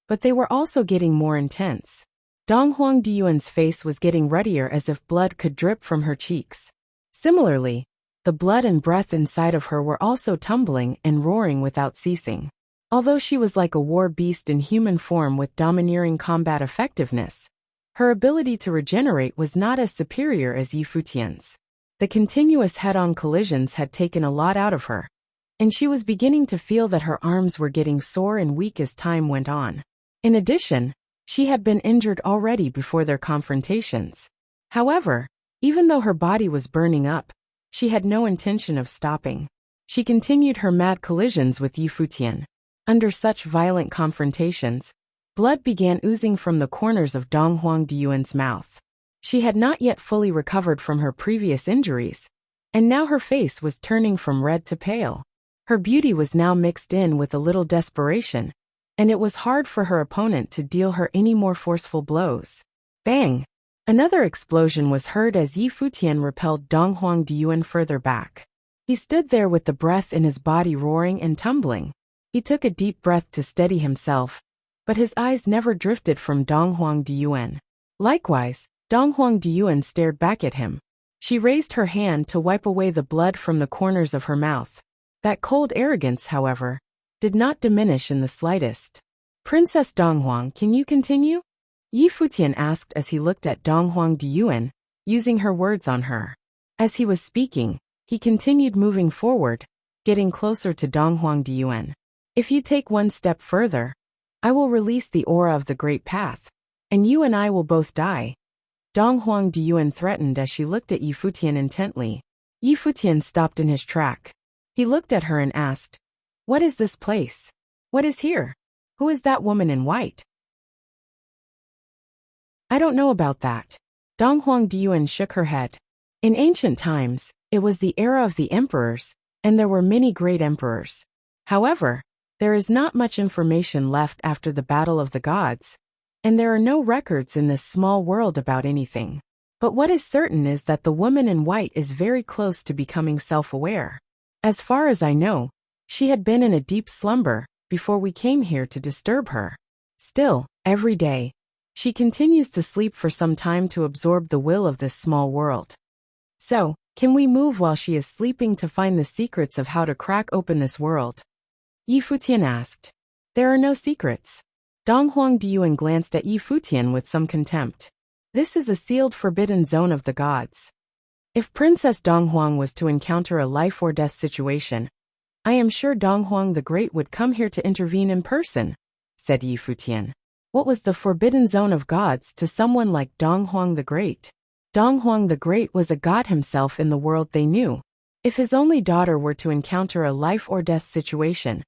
but they were also getting more intense. Dong Huang Diyuan's face was getting ruddier as if blood could drip from her cheeks. Similarly, the blood and breath inside of her were also tumbling and roaring without ceasing. Although she was like a war beast in human form with domineering combat effectiveness, her ability to regenerate was not as superior as Yi Futian's. The continuous head-on collisions had taken a lot out of her, and she was beginning to feel that her arms were getting sore and weak as time went on. In addition, she had been injured already before their confrontations. However, even though her body was burning up, she had no intention of stopping. She continued her mad collisions with Yi Futian. Under such violent confrontations, blood began oozing from the corners of Dong Huang Diyuan's mouth. She had not yet fully recovered from her previous injuries, and now her face was turning from red to pale. Her beauty was now mixed in with a little desperation, and it was hard for her opponent to deal her any more forceful blows. Bang! Another explosion was heard as Yi Futian repelled Dong Huang Diyuan further back. He stood there with the breath in his body roaring and tumbling. He took a deep breath to steady himself, but his eyes never drifted from Dong Huang Diyuan. Likewise, Dong Huang Diyuan stared back at him. She raised her hand to wipe away the blood from the corners of her mouth. That cold arrogance, however, did not diminish in the slightest. Princess Dong Huang, can you continue? Yi Futian asked as he looked at Dong Huang Diyuan, using her words on her. As he was speaking, he continued moving forward, getting closer to Dong Huang Diyuan. If you take one step further, I will release the aura of the Great Path, and you and I will both die. Dong Huang Diyuan threatened as she looked at Yi Futian intently. Yi Futian stopped in his track. He looked at her and asked, "What is this place? What is here? Who is that woman in white?" "I don't know about that." Dong Huang Diyuan shook her head. In ancient times, it was the era of the emperors, and there were many great emperors. However, there is not much information left after the Battle of the Gods, and there are no records in this small world about anything. But what is certain is that the woman in white is very close to becoming self-aware. As far as I know, she had been in a deep slumber before we came here to disturb her. Still, every day, she continues to sleep for some time to absorb the will of this small world. So, can we move while she is sleeping to find the secrets of how to crack open this world? Yi Futian asked. There are no secrets. Dong Huang Diyuan glanced at Yi Futian with some contempt. This is a sealed forbidden zone of the gods. If Princess Dong Huang was to encounter a life or death situation, I am sure Dong Huang the Great would come here to intervene in person, said Yi Futian. What was the forbidden zone of gods to someone like Dong Huang the Great? Dong Huang the Great was a god himself in the world they knew. If his only daughter were to encounter a life or death situation,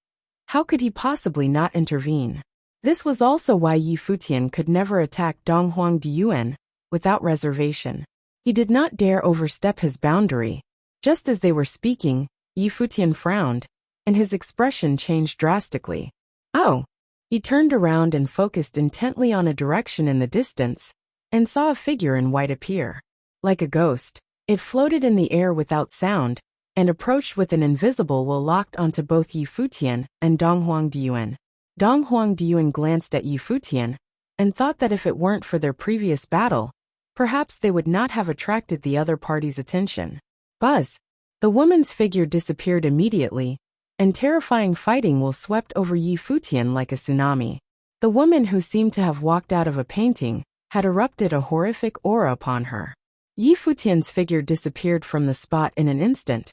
how could he possibly not intervene? This was also why Yi Futian could never attack Dong Huang Diyuan without reservation. He did not dare overstep his boundary. Just as they were speaking, Yi Futian frowned, and his expression changed drastically. Oh! He turned around and focused intently on a direction in the distance, and saw a figure in white appear. Like a ghost, it floated in the air without sound, and approached with an invisible will locked onto both Yi Futian and Dong Huang Diyuan. Dong Huang Diyuan glanced at Yi Futian, and thought that if it weren't for their previous battle, perhaps they would not have attracted the other party's attention. Buzz! The woman's figure disappeared immediately, and terrifying fighting will swept over Yi Futian like a tsunami. The woman, who seemed to have walked out of a painting, had erupted a horrific aura upon her. Yi Futian's figure disappeared from the spot in an instant,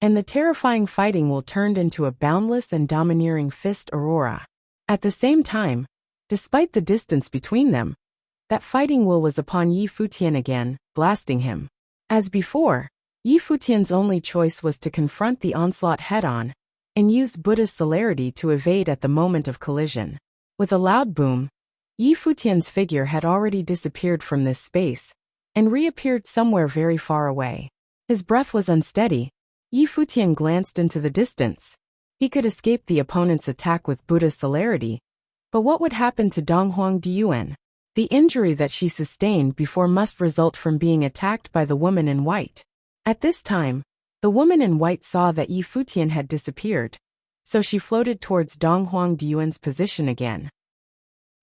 and the terrifying fighting will turned into a boundless and domineering fist aurora. At the same time, despite the distance between them, that fighting will was upon Yi Futian again, blasting him. As before, Yi Futian's only choice was to confront the onslaught head-on, and use Buddha's celerity to evade at the moment of collision. With a loud boom, Yi Futian's figure had already disappeared from this space, and reappeared somewhere very far away. His breath was unsteady. Yi Futian glanced into the distance. He could escape the opponent's attack with Buddha's celerity, but what would happen to Dong Huang Diyuan? The injury that she sustained before must result from being attacked by the woman in white. At this time, the woman in white saw that Yi Futian had disappeared, so she floated towards Dong Huang Diyuan's position again.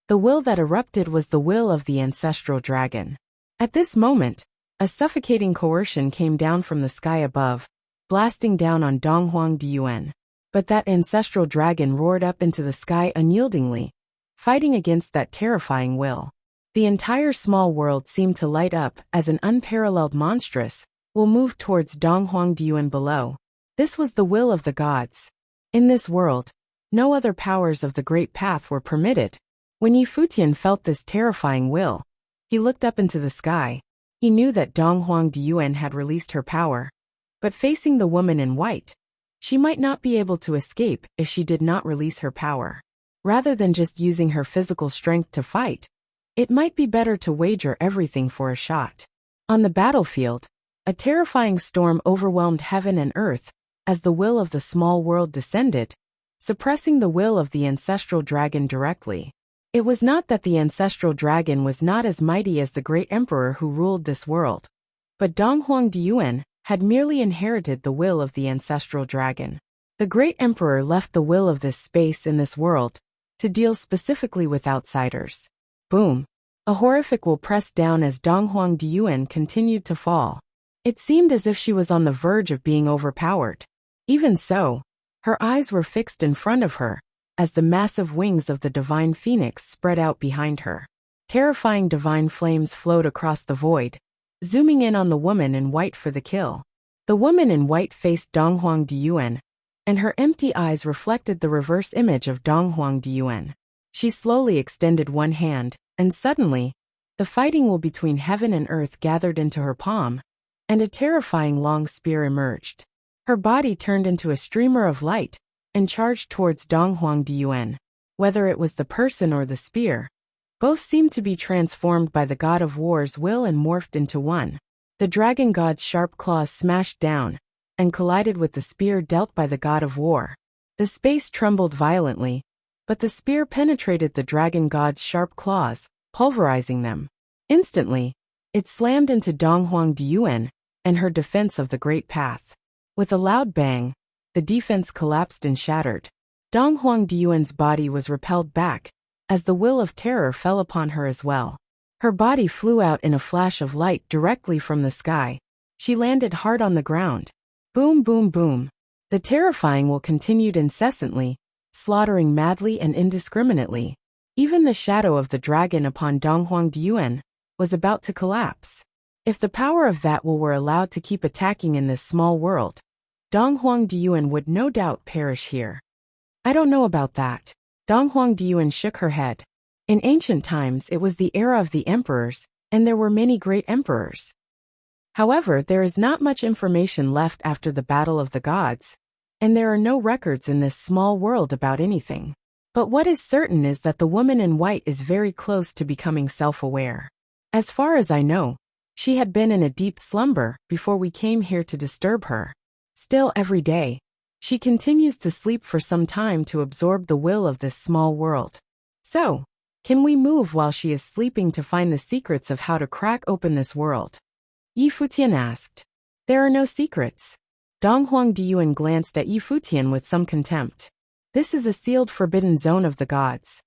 The will that erupted was the will of the ancestral dragon. At this moment, a suffocating coercion came down from the sky above, blasting down on Dong Huang Diyuan. But that ancestral dragon roared up into the sky unyieldingly, fighting against that terrifying will. The entire small world seemed to light up as an unparalleled monstrous will move towards Dong Huang Diyuan below. This was the will of the gods. In this world, no other powers of the Great Path were permitted. When Yi Futian felt this terrifying will, he looked up into the sky. He knew that Dong Huang Diyuan had released her power, but facing the woman in white, she might not be able to escape if she did not release her power. Rather than just using her physical strength to fight, it might be better to wager everything for a shot. On the battlefield, a terrifying storm overwhelmed heaven and earth as the will of the small world descended, suppressing the will of the ancestral dragon directly. It was not that the ancestral dragon was not as mighty as the great emperor who ruled this world, but Dong Huang Diyuan had merely inherited the will of the ancestral dragon. The great emperor left the will of this space in this world to deal specifically with outsiders. Boom! A horrific will pressed down as Dong Huang Diyuan continued to fall. It seemed as if she was on the verge of being overpowered. Even so, her eyes were fixed in front of her, as the massive wings of the divine phoenix spread out behind her. Terrifying divine flames flowed across the void, zooming in on the woman in white for the kill. The woman in white faced Dong Huang Diyuan, and her empty eyes reflected the reverse image of Dong Huang Diyuan. She slowly extended one hand, and suddenly, the fighting will between heaven and earth gathered into her palm, and a terrifying long spear emerged. Her body turned into a streamer of light, and charged towards Dong Huang Diyuan. Whether it was the person or the spear, both seemed to be transformed by the god of war's will and morphed into one. The dragon god's sharp claws smashed down, and collided with the spear dealt by the god of war. The space trembled violently, but the spear penetrated the dragon god's sharp claws, pulverizing them. Instantly, it slammed into Dong Huang Diyuan and her defense of the Great Path. With a loud bang, the defense collapsed and shattered. Dong Huangdiyuan's body was repelled back, as the will of terror fell upon her as well. Her body flew out in a flash of light directly from the sky. She landed hard on the ground. Boom, boom, boom. The terrifying will continued incessantly, slaughtering madly and indiscriminately. Even the shadow of the dragon upon Dong Huangdiyuan was about to collapse. If the power of that will were allowed to keep attacking in this small world, Dong Huangdiyuan would no doubt perish here. I don't know about that. Dong Huangdiyuan shook her head. In ancient times it was the era of the emperors, and there were many great emperors. However, there is not much information left after the Battle of the Gods, and there are no records in this small world about anything. But what is certain is that the woman in white is very close to becoming self-aware. As far as I know, she had been in a deep slumber before we came here to disturb her. Still, every day, she continues to sleep for some time to absorb the will of this small world. So, can we move while she is sleeping to find the secrets of how to crack open this world? Yi Futian asked. There are no secrets. Dong Huangdiyuan glanced at Yi Futian with some contempt. This is a sealed forbidden zone of the gods.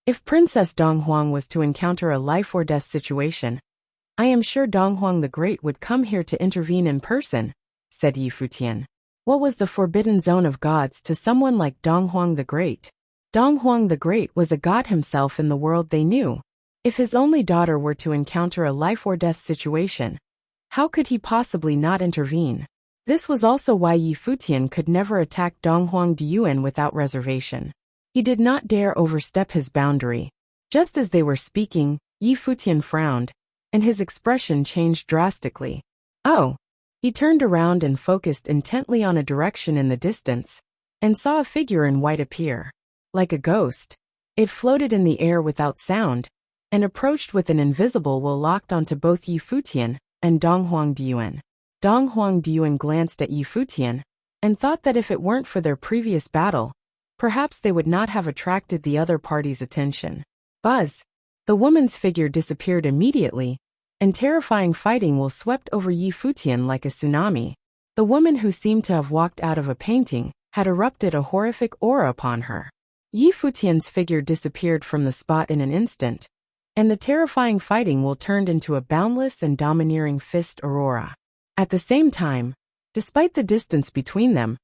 If Princess Dong Huang was to encounter a life-or-death situation, I am sure Dong Huang the Great would come here to intervene in person, said Yi Futian. What was the forbidden zone of gods to someone like Dong Huang the Great? Dong Huang the Great was a god himself in the world they knew. If his only daughter were to encounter a life-or-death situation, how could he possibly not intervene? This was also why Yi Futian could never attack Dong Huangdiyuan without reservation. He did not dare overstep his boundary. Just as they were speaking, Yi Futian frowned, and his expression changed drastically. Oh! He turned around and focused intently on a direction in the distance, and saw a figure in white appear. Like a ghost, it floated in the air without sound, and approached with an invisible will locked onto both Yi Futian and Dong Huangdiyuan. Dong Huangdiyuan glanced at Yi Futian, and thought that if it weren't for their previous battle, perhaps they would not have attracted the other party's attention. Buzz! The woman's figure disappeared immediately, and terrifying fighting will swept over Yi Futian like a tsunami. The woman who seemed to have walked out of a painting had erupted a horrific aura upon her. Yi Futian's figure disappeared from the spot in an instant, and the terrifying fighting will turned into a boundless and domineering fist aurora. At the same time, despite the distance between them,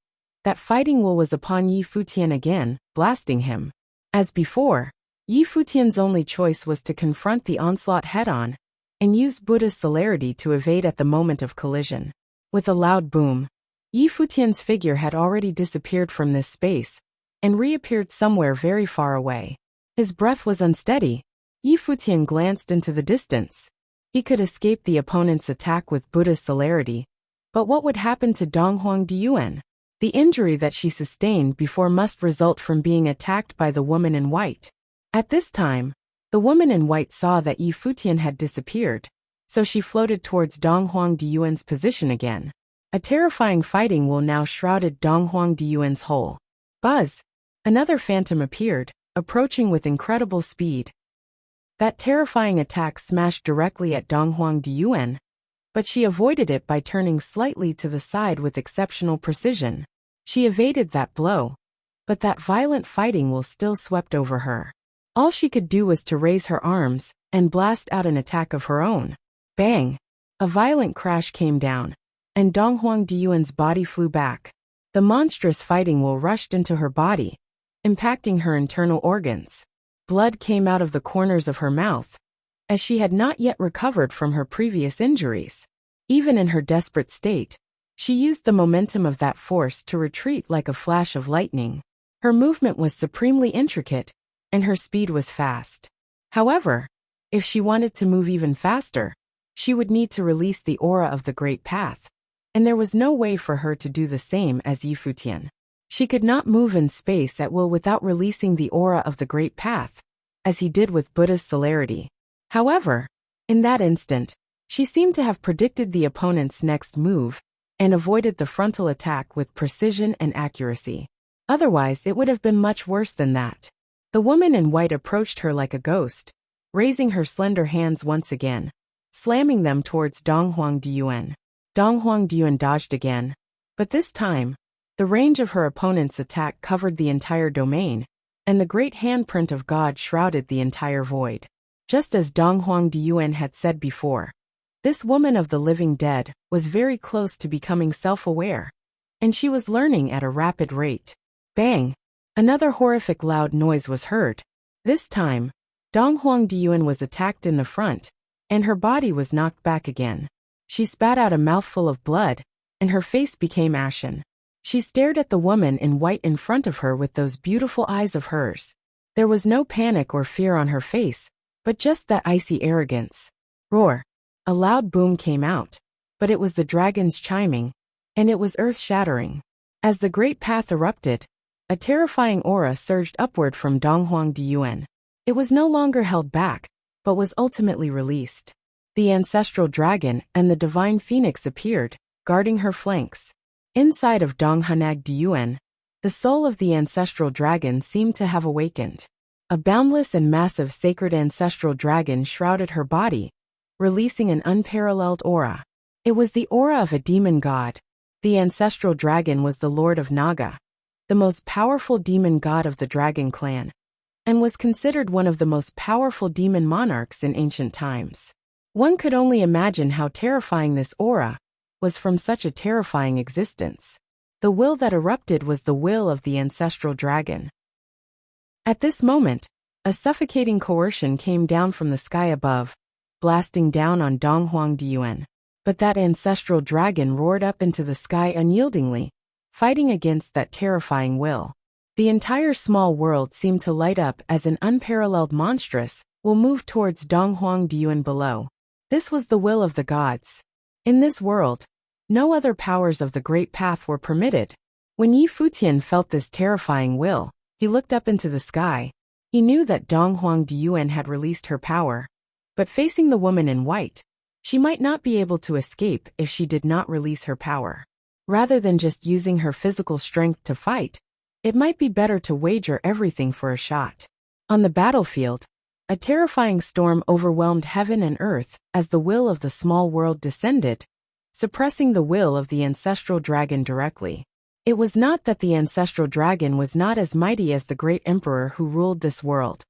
that fighting will was upon Yi Futian again, blasting him. As before, Yi Futian's only choice was to confront the onslaught head-on, and use Buddha's celerity to evade at the moment of collision. With a loud boom, Yi Futian's figure had already disappeared from this space, and reappeared somewhere very far away. His breath was unsteady. Yi Futian glanced into the distance. He could escape the opponent's attack with Buddha's celerity, but what would happen to Dong Huangdiyuan? The injury that she sustained before must result from being attacked by the woman in white. At this time, the woman in white saw that Yi Futian had disappeared, so she floated towards Dong Huangdiyuan's position again. A terrifying fighting will now shrouded Dong Huangdiyuan's whole. Buzz! Another phantom appeared, approaching with incredible speed. That terrifying attack smashed directly at Dong Huangdiyuan, but she avoided it by turning slightly to the side with exceptional precision. She evaded that blow, but that violent fighting will still swept over her. All she could do was to raise her arms and blast out an attack of her own. Bang! A violent crash came down, and Dong Huangdiyuan's body flew back. The monstrous fighting will rushed into her body, impacting her internal organs. Blood came out of the corners of her mouth, as she had not yet recovered from her previous injuries. Even in her desperate state, she used the momentum of that force to retreat like a flash of lightning. Her movement was supremely intricate, and her speed was fast. However, if she wanted to move even faster, she would need to release the aura of the Great Path, and there was no way for her to do the same as Yi Futian. She could not move in space at will without releasing the aura of the Great Path, as he did with Buddha's celerity. However, in that instant, she seemed to have predicted the opponent's next move, and avoided the frontal attack with precision and accuracy. Otherwise, it would have been much worse than that. The woman in white approached her like a ghost, raising her slender hands once again, slamming them towards Dong Huangdiyuan. Dong Huangdiyuan dodged again, but this time, The range of her opponent's attack covered the entire domain, and the great handprint of God shrouded the entire void. Just as Dong Huangdian had said before, this woman of the living dead was very close to becoming self-aware, and she was learning at a rapid rate. Bang! Another horrific loud noise was heard. This time, Dong Huangdian was attacked in the front, and her body was knocked back again. She spat out a mouthful of blood, and her face became ashen. She stared at the woman in white in front of her with those beautiful eyes of hers. There was no panic or fear on her face, but just that icy arrogance. Roar! A loud boom came out, but it was the dragons chiming, and it was earth-shattering. As the great path erupted, a terrifying aura surged upward from Dong Huangdian. It was no longer held back, but was ultimately released. The ancestral dragon and the divine phoenix appeared, guarding her flanks. Inside of Dong Huangdian, the soul of the ancestral dragon seemed to have awakened. A boundless and massive sacred ancestral dragon shrouded her body, releasing an unparalleled aura. It was the aura of a demon god. The ancestral dragon was the Lord of Naga, the most powerful demon god of the dragon clan, and was considered one of the most powerful demon monarchs in ancient times. One could only imagine how terrifying this aura was from such a terrifying existence. The will that erupted was the will of the ancestral dragon. At this moment, a suffocating coercion came down from the sky above, blasting down on Dong Huangdian. But that ancestral dragon roared up into the sky unyieldingly, fighting against that terrifying will. The entire small world seemed to light up as an unparalleled monstrous will move towards Dong Huangdian below. This was the will of the gods. In this world, no other powers of the Great Path were permitted. When Yi Futian felt this terrifying will, he looked up into the sky. He knew that Dong Huangdian had released her power, but facing the woman in white, she might not be able to escape if she did not release her power. Rather than just using her physical strength to fight, it might be better to wager everything for a shot. On the battlefield, a terrifying storm overwhelmed heaven and earth as the will of the small world descended, suppressing the will of the ancestral dragon directly. It was not that the ancestral dragon was not as mighty as the great emperor who ruled this world,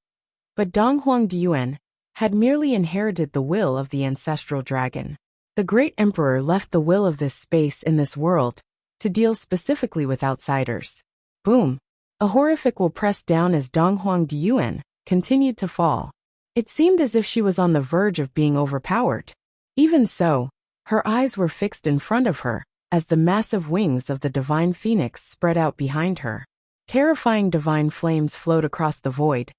but Dong Huangdian had merely inherited the will of the ancestral dragon. The great emperor left the will of this space in this world to deal specifically with outsiders. Boom! A horrific will pressed down as Dong Huangdian continued to fall. It seemed as if she was on the verge of being overpowered. Even so, her eyes were fixed in front of her as the massive wings of the divine phoenix spread out behind her. Terrifying divine flames flowed across the void,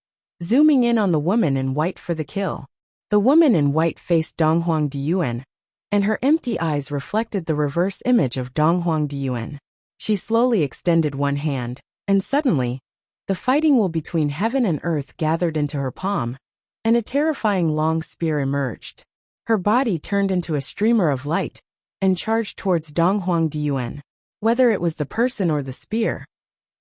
zooming in on the woman in white for the kill. The woman in white faced Dong Huangdian, and her empty eyes reflected the reverse image of Dong Huangdian. She slowly extended one hand, and suddenly, the fighting will between heaven and earth gathered into her palm, and a terrifying long spear emerged. Her body turned into a streamer of light and charged towards Dong Huangdian. Whether it was the person or the spear,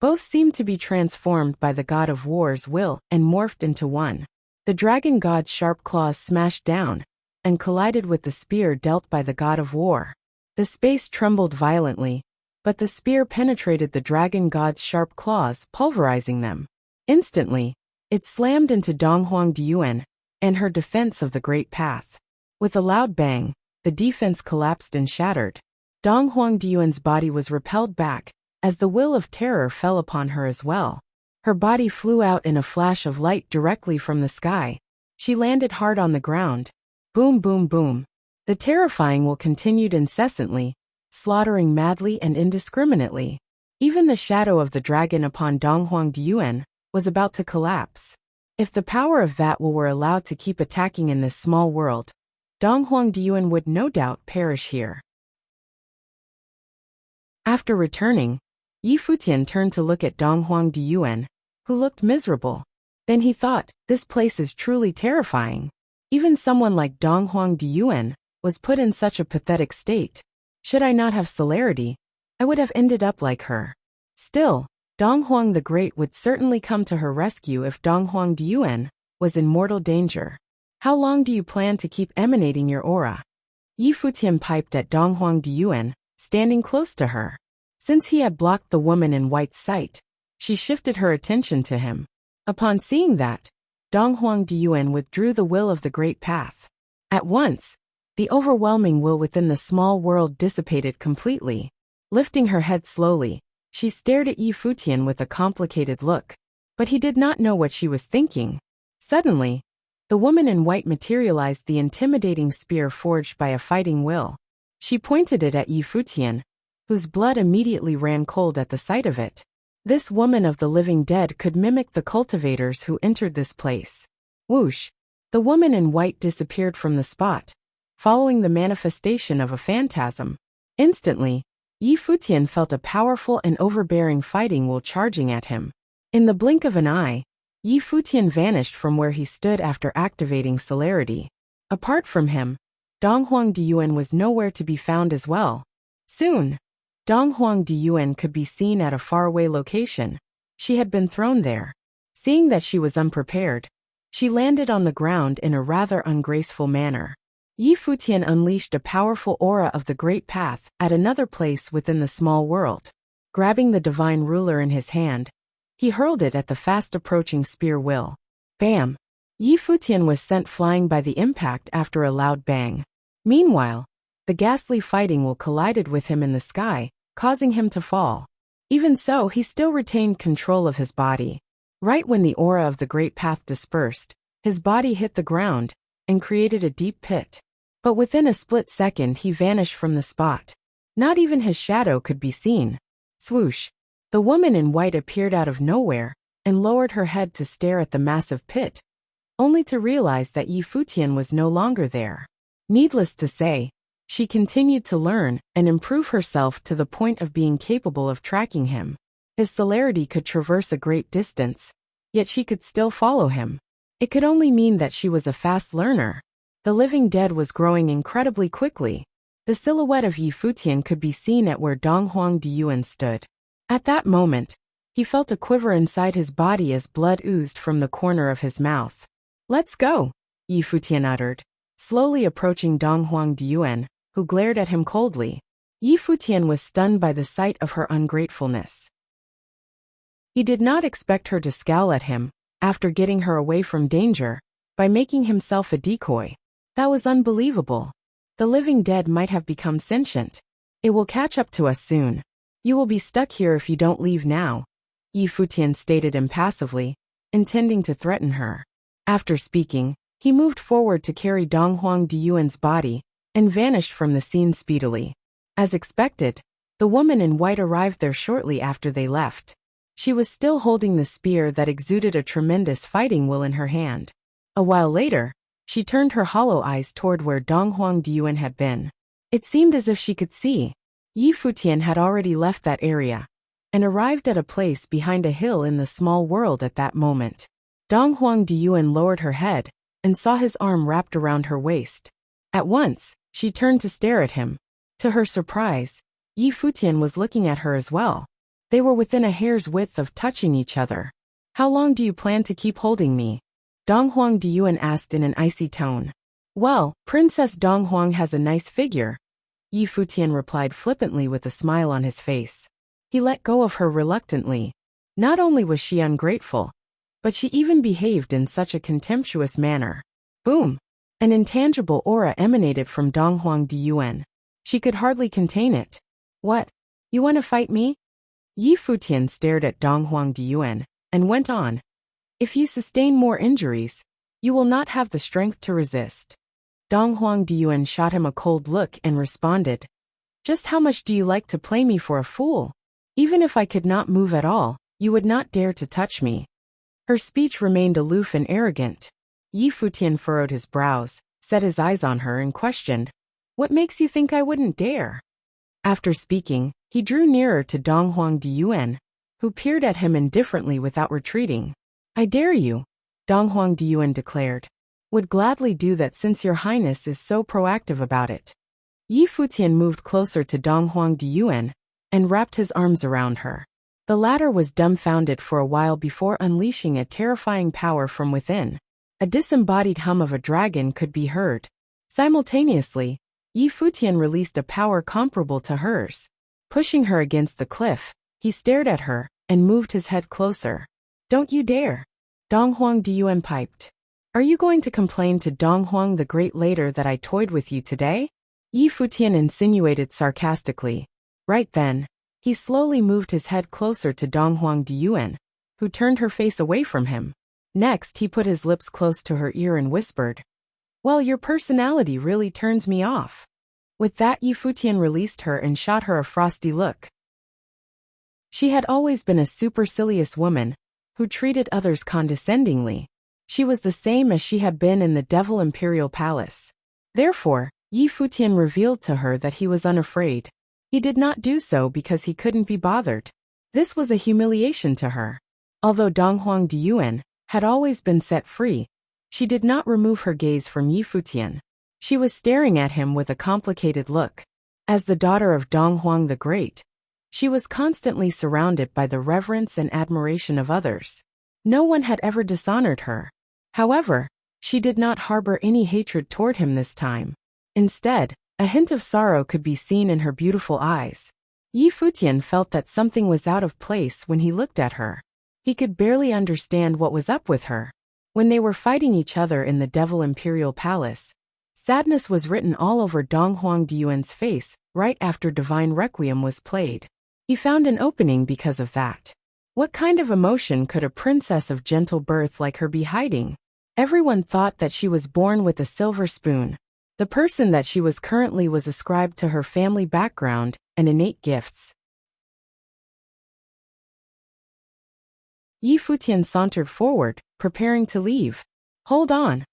both seemed to be transformed by the god of war's will and morphed into one. The dragon god's sharp claws smashed down and collided with the spear dealt by the god of war. The space trembled violently, but the spear penetrated the dragon god's sharp claws, pulverizing them. Instantly, it slammed into Dong Huangdian and her defense of the great path. With a loud bang, the defense collapsed and shattered. Dong Huangdian's body was repelled back, as the will of terror fell upon her as well. Her body flew out in a flash of light directly from the sky. She landed hard on the ground. Boom, boom, boom. The terrifying will continued incessantly, slaughtering madly and indiscriminately. Even the shadow of the dragon upon Dong Huangdian was about to collapse. If the power of that will were allowed to keep attacking in this small world, Dong Huangdian would no doubt perish here. After returning, Yi Futian turned to look at Dong Huangdian, who looked miserable. Then he thought, this place is truly terrifying. Even someone like Dong Huangdian was put in such a pathetic state. Should I not have celerity, I would have ended up like her. Still, Dong Huang the Great would certainly come to her rescue if Dong Huangdian was in mortal danger. How long do you plan to keep emanating your aura? Yi Futian piped at Dong Huangdian, standing close to her. Since he had blocked the woman in white's sight, she shifted her attention to him. Upon seeing that, Dong Huang Diyuan withdrew the will of the great path. At once, the overwhelming will within the small world dissipated completely. Lifting her head slowly, she stared at Yi Futian with a complicated look. But he did not know what she was thinking. Suddenly, the woman in white materialized the intimidating spear forged by a fighting will. She pointed it at Yi Futian, whose blood immediately ran cold at the sight of it. This woman of the living dead could mimic the cultivators who entered this place. Whoosh! The woman in white disappeared from the spot, following the manifestation of a phantasm. Instantly, Yi Futian felt a powerful and overbearing fighting will charging at him. In the blink of an eye, Yi Futian vanished from where he stood after activating celerity. Apart from him, Dong Huang Diyuan was nowhere to be found as well. Soon, Dong Huang Diyuan could be seen at a faraway location. She had been thrown there. Seeing that she was unprepared, she landed on the ground in a rather ungraceful manner. Yi Futian unleashed a powerful aura of the Great Path at another place within the small world. Grabbing the divine ruler in his hand, he hurled it at the fast-approaching spear will. Bam! Yi Futian was sent flying by the impact after a loud bang. Meanwhile, the ghastly fighting will collided with him in the sky, causing him to fall. Even so, he still retained control of his body. Right when the aura of the Great Path dispersed, his body hit the ground and created a deep pit. But within a split second he vanished from the spot. Not even his shadow could be seen. Swoosh! The woman in white appeared out of nowhere and lowered her head to stare at the massive pit, only to realize that Yi Futian was no longer there. Needless to say, she continued to learn and improve herself to the point of being capable of tracking him. His celerity could traverse a great distance, yet she could still follow him. It could only mean that she was a fast learner. The living dead was growing incredibly quickly. The silhouette of Yi Futian could be seen at where Dong Huang Diyuan stood. At that moment, he felt a quiver inside his body as blood oozed from the corner of his mouth. "Let's go," Yi Futian uttered, slowly approaching Dong Huang Diyuan, who glared at him coldly. Yi Futian was stunned by the sight of her ungratefulness. He did not expect her to scowl at him, after getting her away from danger, by making himself a decoy. That was unbelievable. The living dead might have become sentient. "It will catch up to us soon. You will be stuck here if you don't leave now," Yi Futian stated impassively, intending to threaten her. After speaking, he moved forward to carry Dong Huang Diyuan's body, and vanished from the scene speedily. As expected, the woman in white arrived there shortly after they left. She was still holding the spear that exuded a tremendous fighting will in her hand. A while later, she turned her hollow eyes toward where Dong Huang Diyuan had been. It seemed as if she could see. Yi Futian had already left that area, and arrived at a place behind a hill in the small world at that moment. Dong Huang Diyuan lowered her head, and saw his arm wrapped around her waist. At once, she turned to stare at him. To her surprise, Yi Futian was looking at her as well. They were within a hair's width of touching each other. "How long do you plan to keep holding me?" Dong Huang Diyuan asked in an icy tone. "Well, Princess Dong Huang has a nice figure," Yi Futian replied flippantly with a smile on his face. He let go of her reluctantly. Not only was she ungrateful, but she even behaved in such a contemptuous manner. Boom! An intangible aura emanated from Dong Huang Diyuan. She could hardly contain it. "What? You want to fight me?" Yi Futian stared at Dong Huang Diyuan, and went on. "If you sustain more injuries, you will not have the strength to resist." Dong Huang Diyuan shot him a cold look and responded, "Just how much do you like to play me for a fool? Even if I could not move at all, you would not dare to touch me." Her speech remained aloof and arrogant. Yi Futian furrowed his brows, set his eyes on her and questioned, "What makes you think I wouldn't dare?" After speaking, he drew nearer to Dong Huang Diyuan, who peered at him indifferently without retreating. "I dare you," Dong Huang Diyuan declared. "Would gladly do that since your highness is so proactive about it." Yi Futian moved closer to Dong Huang Diyuan, and wrapped his arms around her. The latter was dumbfounded for a while before unleashing a terrifying power from within. A disembodied hum of a dragon could be heard. Simultaneously, Yi Futian released a power comparable to hers. Pushing her against the cliff, he stared at her and moved his head closer. "Don't you dare," Dong Huang Diyuan piped. "Are you going to complain to Dong Huang the Great later that I toyed with you today?" Yi Futian insinuated sarcastically. Right then, he slowly moved his head closer to Dong Huang Diyuan, who turned her face away from him. Next, he put his lips close to her ear and whispered, "Well, your personality really turns me off." With that, Yi Futian released her and shot her a frosty look. She had always been a supercilious woman, who treated others condescendingly. She was the same as she had been in the Devil Imperial Palace. Therefore, Yi Futian revealed to her that he was unafraid. He did not do so because he couldn't be bothered. This was a humiliation to her. Although Dong Huang Diyuan had always been set free, she did not remove her gaze from Yi Futian. She was staring at him with a complicated look. As the daughter of Dong Huang the Great, she was constantly surrounded by the reverence and admiration of others. No one had ever dishonored her. However, she did not harbor any hatred toward him this time. Instead, a hint of sorrow could be seen in her beautiful eyes. Yi Futian felt that something was out of place when he looked at her. He could barely understand what was up with her. When they were fighting each other in the Devil Imperial Palace, sadness was written all over Dong Huang Diyuan's face right after Divine Requiem was played. He found an opening because of that. What kind of emotion could a princess of gentle birth like her be hiding? Everyone thought that she was born with a silver spoon. The person that she was currently was ascribed to her family background and innate gifts. Yi Futian sauntered forward, preparing to leave. "Hold on."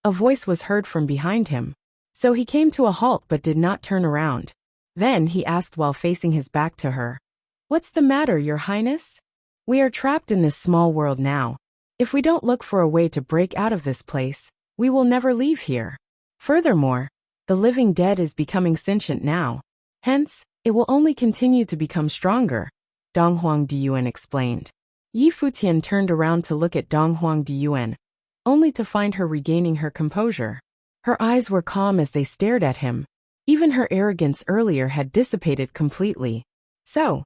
A voice was heard from behind him. So he came to a halt but did not turn around. Then he asked while facing his back to her, "What's the matter, Your Highness? We are trapped in this small world now. If we don't look for a way to break out of this place, we will never leave here. Furthermore, the living dead is becoming sentient now. Hence, it will only continue to become stronger," Dong Huang Diyuan explained. Yi Futian turned around to look at Dong Huang Diyuan, only to find her regaining her composure. Her eyes were calm as they stared at him. Even her arrogance earlier had dissipated completely. "So?"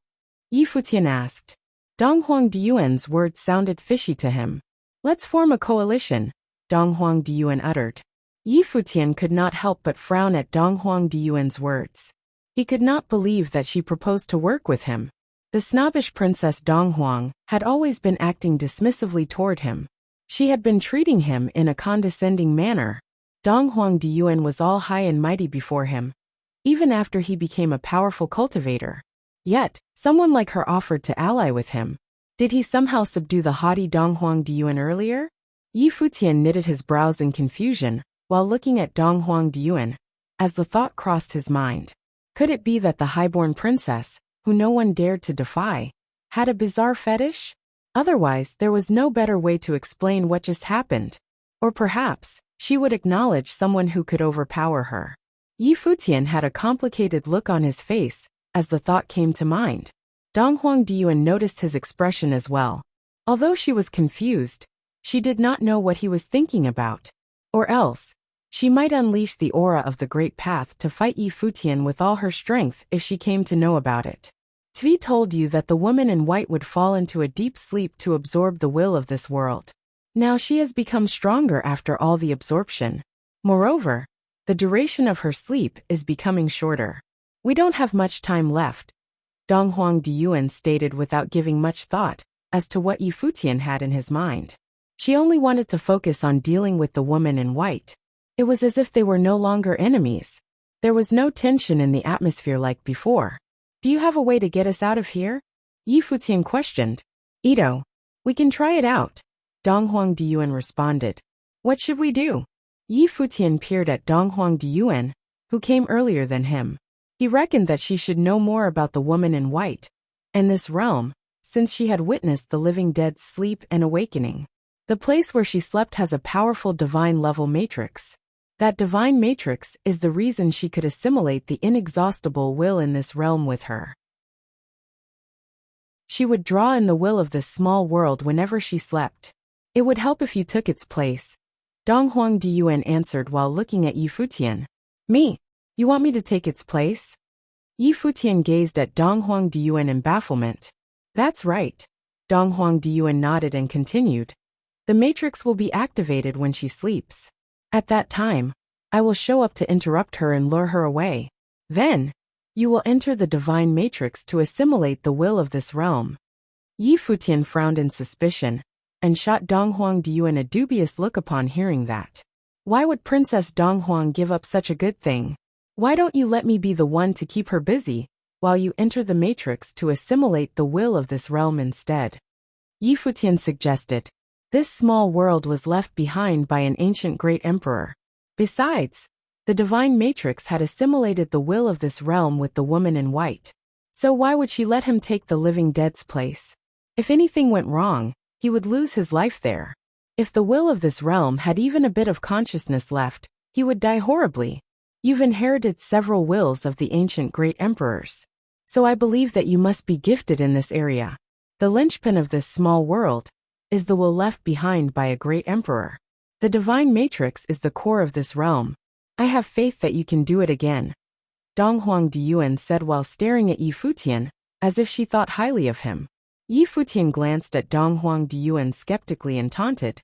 Yi Futian asked. Dong Huang Diyuan's words sounded fishy to him. "Let's form a coalition," Dong Huang Diyuan uttered. Yi Futian could not help but frown at Dong Huang Diyuan's words. He could not believe that she proposed to work with him. The snobbish Princess Dong Huang had always been acting dismissively toward him. She had been treating him in a condescending manner. Dong Huang Diyuan was all high and mighty before him, even after he became a powerful cultivator. Yet, someone like her offered to ally with him. Did he somehow subdue the haughty Dong Huang Diyuan earlier? Yi Futian knitted his brows in confusion, while looking at Dong Huang Diyuan, as the thought crossed his mind. Could it be that the highborn princess, who no one dared to defy, had a bizarre fetish? Otherwise, there was no better way to explain what just happened. Or perhaps, she would acknowledge someone who could overpower her. Yi Futian had a complicated look on his face as the thought came to mind. Dong Huang Diyuan noticed his expression as well. Although she was confused, she did not know what he was thinking about. Or else, she might unleash the aura of the Great Path to fight Yi Futian with all her strength if she came to know about it. Tvi told you that the woman in white would fall into a deep sleep to absorb the will of this world. Now she has become stronger after all the absorption. Moreover, the duration of her sleep is becoming shorter. We don't have much time left, Dong Huang Diyuan stated without giving much thought as to what Yi Futian had in his mind. She only wanted to focus on dealing with the woman in white. It was as if they were no longer enemies. There was no tension in the atmosphere like before. "Do you have a way to get us out of here?" Yi Futian questioned. "Ito, we can try it out," Dong Huang Diyuan responded. "What should we do?" Yi Futian peered at Dong Huang Diyuan, who came earlier than him. He reckoned that she should know more about the woman in white and this realm, since she had witnessed the living dead's sleep and awakening. The place where she slept has a powerful divine-level matrix. That divine matrix is the reason she could assimilate the inexhaustible will in this realm with her. She would draw in the will of this small world whenever she slept. "It would help if you took its place," Dong Huang Diyuan answered while looking at Yi Futian. "Me? You want me to take its place?" Yi Futian gazed at Dong Huang Diyuan in bafflement. That's right. Dong Huang Diyuan nodded and continued. The matrix will be activated when she sleeps. At that time, I will show up to interrupt her and lure her away. Then, you will enter the divine matrix to assimilate the will of this realm. Yi Futian frowned in suspicion, and shot Dong Huang Diyuan a dubious look upon hearing that. Why would Princess Dong Huang give up such a good thing? Why don't you let me be the one to keep her busy, while you enter the matrix to assimilate the will of this realm instead? Yi Futian suggested. This small world was left behind by an ancient great emperor. Besides, the divine matrix had assimilated the will of this realm with the woman in white. So why would she let him take the living dead's place? If anything went wrong, he would lose his life there. If the will of this realm had even a bit of consciousness left, he would die horribly. You've inherited several wills of the ancient great emperors. So I believe that you must be gifted in this area. The linchpin of this small world is the will left behind by a great emperor. The divine matrix is the core of this realm. I have faith that you can do it again. Dong Huang Diyuan said while staring at Yi Futian, as if she thought highly of him. Yi Futian glanced at Dong Huang Diyuan skeptically and taunted.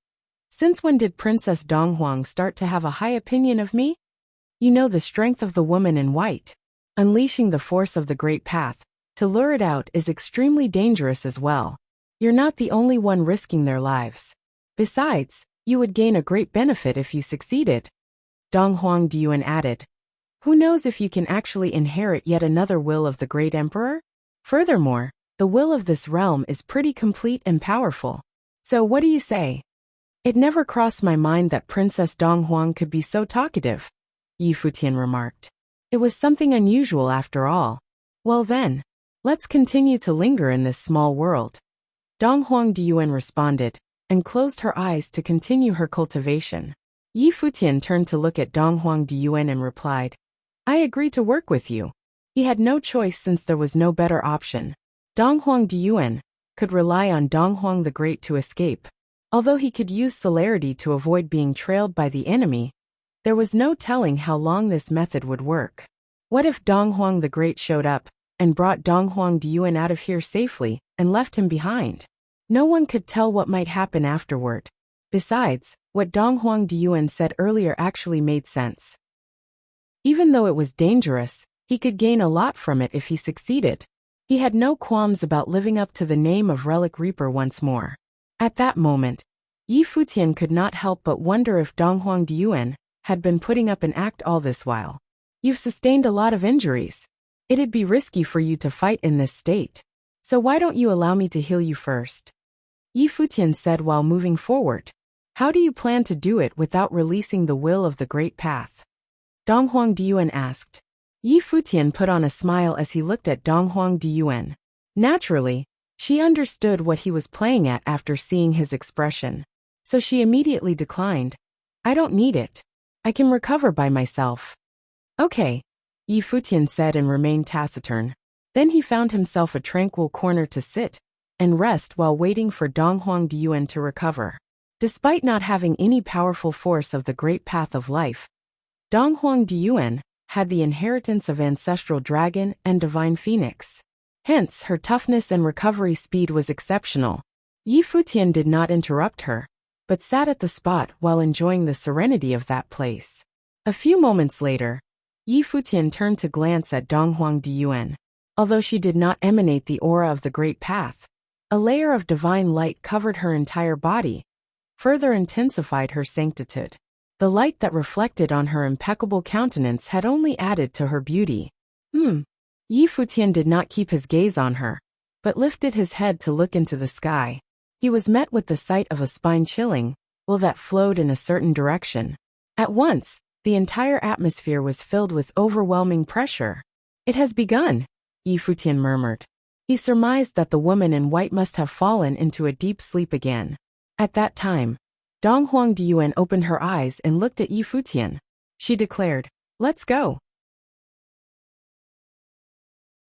Since when did Princess Dong Huang start to have a high opinion of me? You know the strength of the woman in white. Unleashing the force of the great path, to lure it out is extremely dangerous as well. You're not the only one risking their lives. Besides, you would gain a great benefit if you succeeded. Dong Huang Diyuan added. Who knows if you can actually inherit yet another will of the great emperor? Furthermore, the will of this realm is pretty complete and powerful. So what do you say? It never crossed my mind that Princess Dong Huang could be so talkative, Yi Futian remarked. It was something unusual after all. Well then, let's continue to linger in this small world. Dong Huang Diyuan responded, and closed her eyes to continue her cultivation. Yi Futian turned to look at Dong Huang Diyuan and replied, I agree to work with you. He had no choice since there was no better option. Dong Huang Diyuan could rely on Dong Huang the Great to escape. Although he could use celerity to avoid being trailed by the enemy, there was no telling how long this method would work. What if Dong Huang the Great showed up, and brought Dong Huang Diyuan out of here safely, and left him behind? No one could tell what might happen afterward. Besides, what Dong Huang Diyuan said earlier actually made sense. Even though it was dangerous, he could gain a lot from it if he succeeded. He had no qualms about living up to the name of Relic Reaper once more. At that moment, Yi Futian could not help but wonder if Dong Huang Diyuan had been putting up an act all this while. You've sustained a lot of injuries. It'd be risky for you to fight in this state. So why don't you allow me to heal you first? Yi Futian said while moving forward. How do you plan to do it without releasing the will of the great path? Dong Huang Diyuan asked. Yi Futian put on a smile as he looked at Dong Huang Diyuan. Naturally, she understood what he was playing at after seeing his expression. So she immediately declined. I don't need it. I can recover by myself. Okay, Yi Futian said and remained taciturn. Then he found himself a tranquil corner to sit and rest while waiting for Dong Huang Diyuan to recover. Despite not having any powerful force of the great path of life, Dong Huang Diyuan had the inheritance of ancestral dragon and divine phoenix. Hence, her toughness and recovery speed was exceptional. Yi Futian did not interrupt her, but sat at the spot while enjoying the serenity of that place. A few moments later, Yi Futian turned to glance at Dong Huang Diyuan. Although she did not emanate the aura of the great path, a layer of divine light covered her entire body, further intensified her sanctitude. The light that reflected on her impeccable countenance had only added to her beauty. Yi Futian did not keep his gaze on her, but lifted his head to look into the sky. He was met with the sight of a spine-chilling will that flowed in a certain direction. At once, the entire atmosphere was filled with overwhelming pressure. It has begun, Yi Futian murmured. He surmised that the woman in white must have fallen into a deep sleep again. At that time, Dong Huang Diyuan opened her eyes and looked at Yi Futian. She declared, Let's go.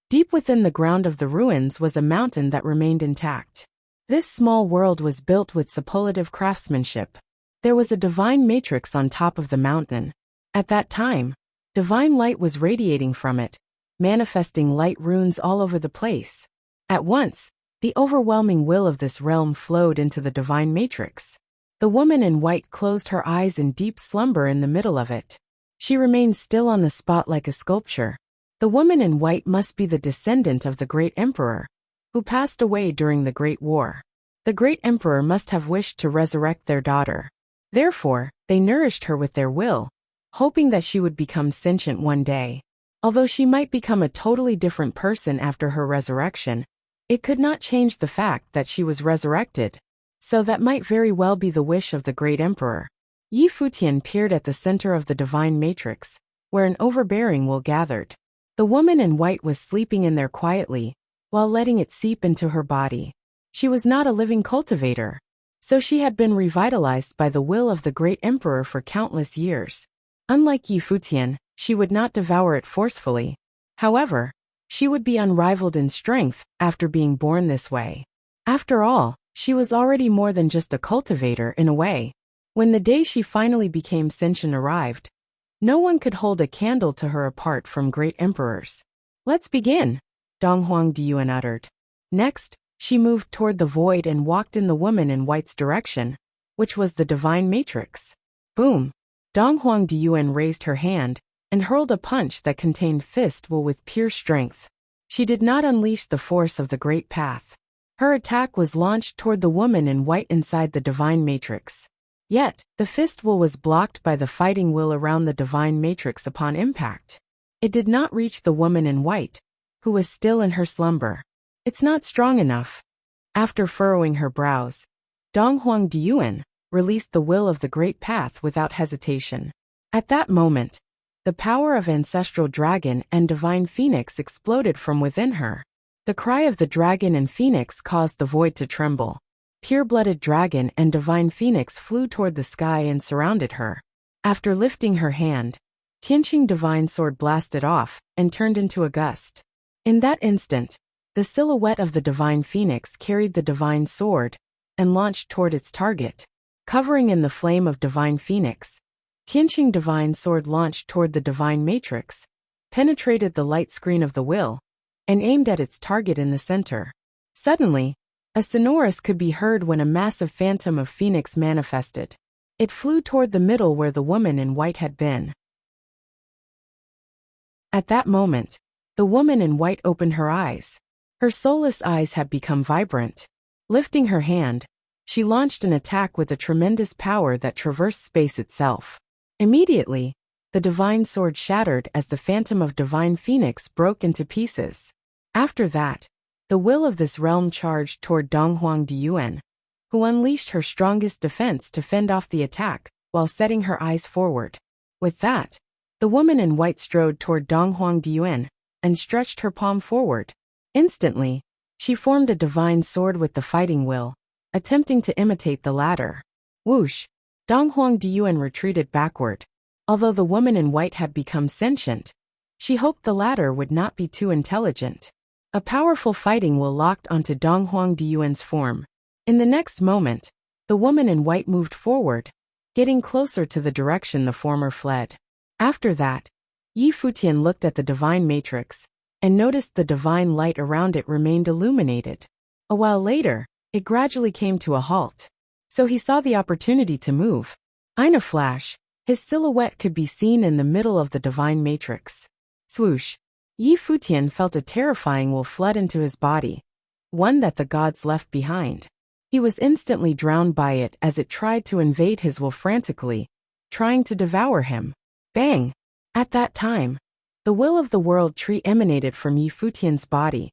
Deep within the ground of the ruins was a mountain that remained intact. This small world was built with superlative craftsmanship. There was a divine matrix on top of the mountain. At that time, divine light was radiating from it, manifesting light runes all over the place. At once, the overwhelming will of this realm flowed into the divine matrix. The woman in white closed her eyes in deep slumber in the middle of it. She remained still on the spot like a sculpture. The woman in white must be the descendant of the great emperor, who passed away during the Great War. The great emperor must have wished to resurrect their daughter. Therefore, they nourished her with their will, hoping that she would become sentient one day. Although she might become a totally different person after her resurrection, it could not change the fact that she was resurrected. So that might very well be the wish of the great emperor. Yi Futian peered at the center of the divine matrix, where an overbearing will gathered. The woman in white was sleeping in there quietly, while letting it seep into her body. She was not a living cultivator, so she had been revitalized by the will of the great emperor for countless years. Unlike Yi Futian, she would not devour it forcefully. However, she would be unrivaled in strength after being born this way. After all, she was already more than just a cultivator in a way. When the day she finally became sentient arrived, no one could hold a candle to her apart from great emperors. "Let's begin," Donghuang Diyuan uttered. Next, she moved toward the void and walked in the woman in white's direction, which was the divine matrix. Boom! Donghuang Diyuan raised her hand and hurled a punch that contained fist will with pure strength. She did not unleash the force of the great path. Her attack was launched toward the woman in white inside the divine matrix. Yet, the fist will was blocked by the fighting will around the divine matrix upon impact. It did not reach the woman in white, who was still in her slumber. "It's not strong enough." After furrowing her brows, Donghuang Diyuan released the will of the great path without hesitation. At that moment, the power of ancestral dragon and divine phoenix exploded from within her. The cry of the dragon and phoenix caused the void to tremble. Pure-blooded dragon and divine phoenix flew toward the sky and surrounded her. After lifting her hand, Tianqing divine sword blasted off and turned into a gust. In that instant, the silhouette of the divine phoenix carried the divine sword and launched toward its target. Covering in the flame of divine phoenix, Tianqing divine sword launched toward the divine matrix, penetrated the light screen of the will, and aimed at its target in the center. Suddenly, a sonorous could be heard when a massive phantom of phoenix manifested. It flew toward the middle where the woman in white had been. At that moment, the woman in white opened her eyes. Her soulless eyes had become vibrant. Lifting her hand, she launched an attack with a tremendous power that traversed space itself. Immediately, the divine sword shattered as the phantom of divine phoenix broke into pieces. After that, the will of this realm charged toward Donghuang Diyuan, who unleashed her strongest defense to fend off the attack while setting her eyes forward. With that, the woman in white strode toward Donghuang Diyuan and stretched her palm forward. Instantly, she formed a divine sword with the fighting will, attempting to imitate the latter. Whoosh! Donghuang Diyuan retreated backward. Although the woman in white had become sentient, she hoped the latter would not be too intelligent. A powerful fighting will locked onto Donghuang Diyuan's form. In the next moment, the woman in white moved forward, getting closer to the direction the former fled. After that, Yi Futian looked at the divine matrix and noticed the divine light around it remained illuminated. A while later, it gradually came to a halt. So he saw the opportunity to move. In a flash, his silhouette could be seen in the middle of the divine matrix. Swoosh! Yi Futian felt a terrifying will flood into his body, one that the gods left behind. He was instantly drowned by it as it tried to invade his will frantically, trying to devour him. Bang! At that time, the will of the world tree emanated from Yi Futian's body,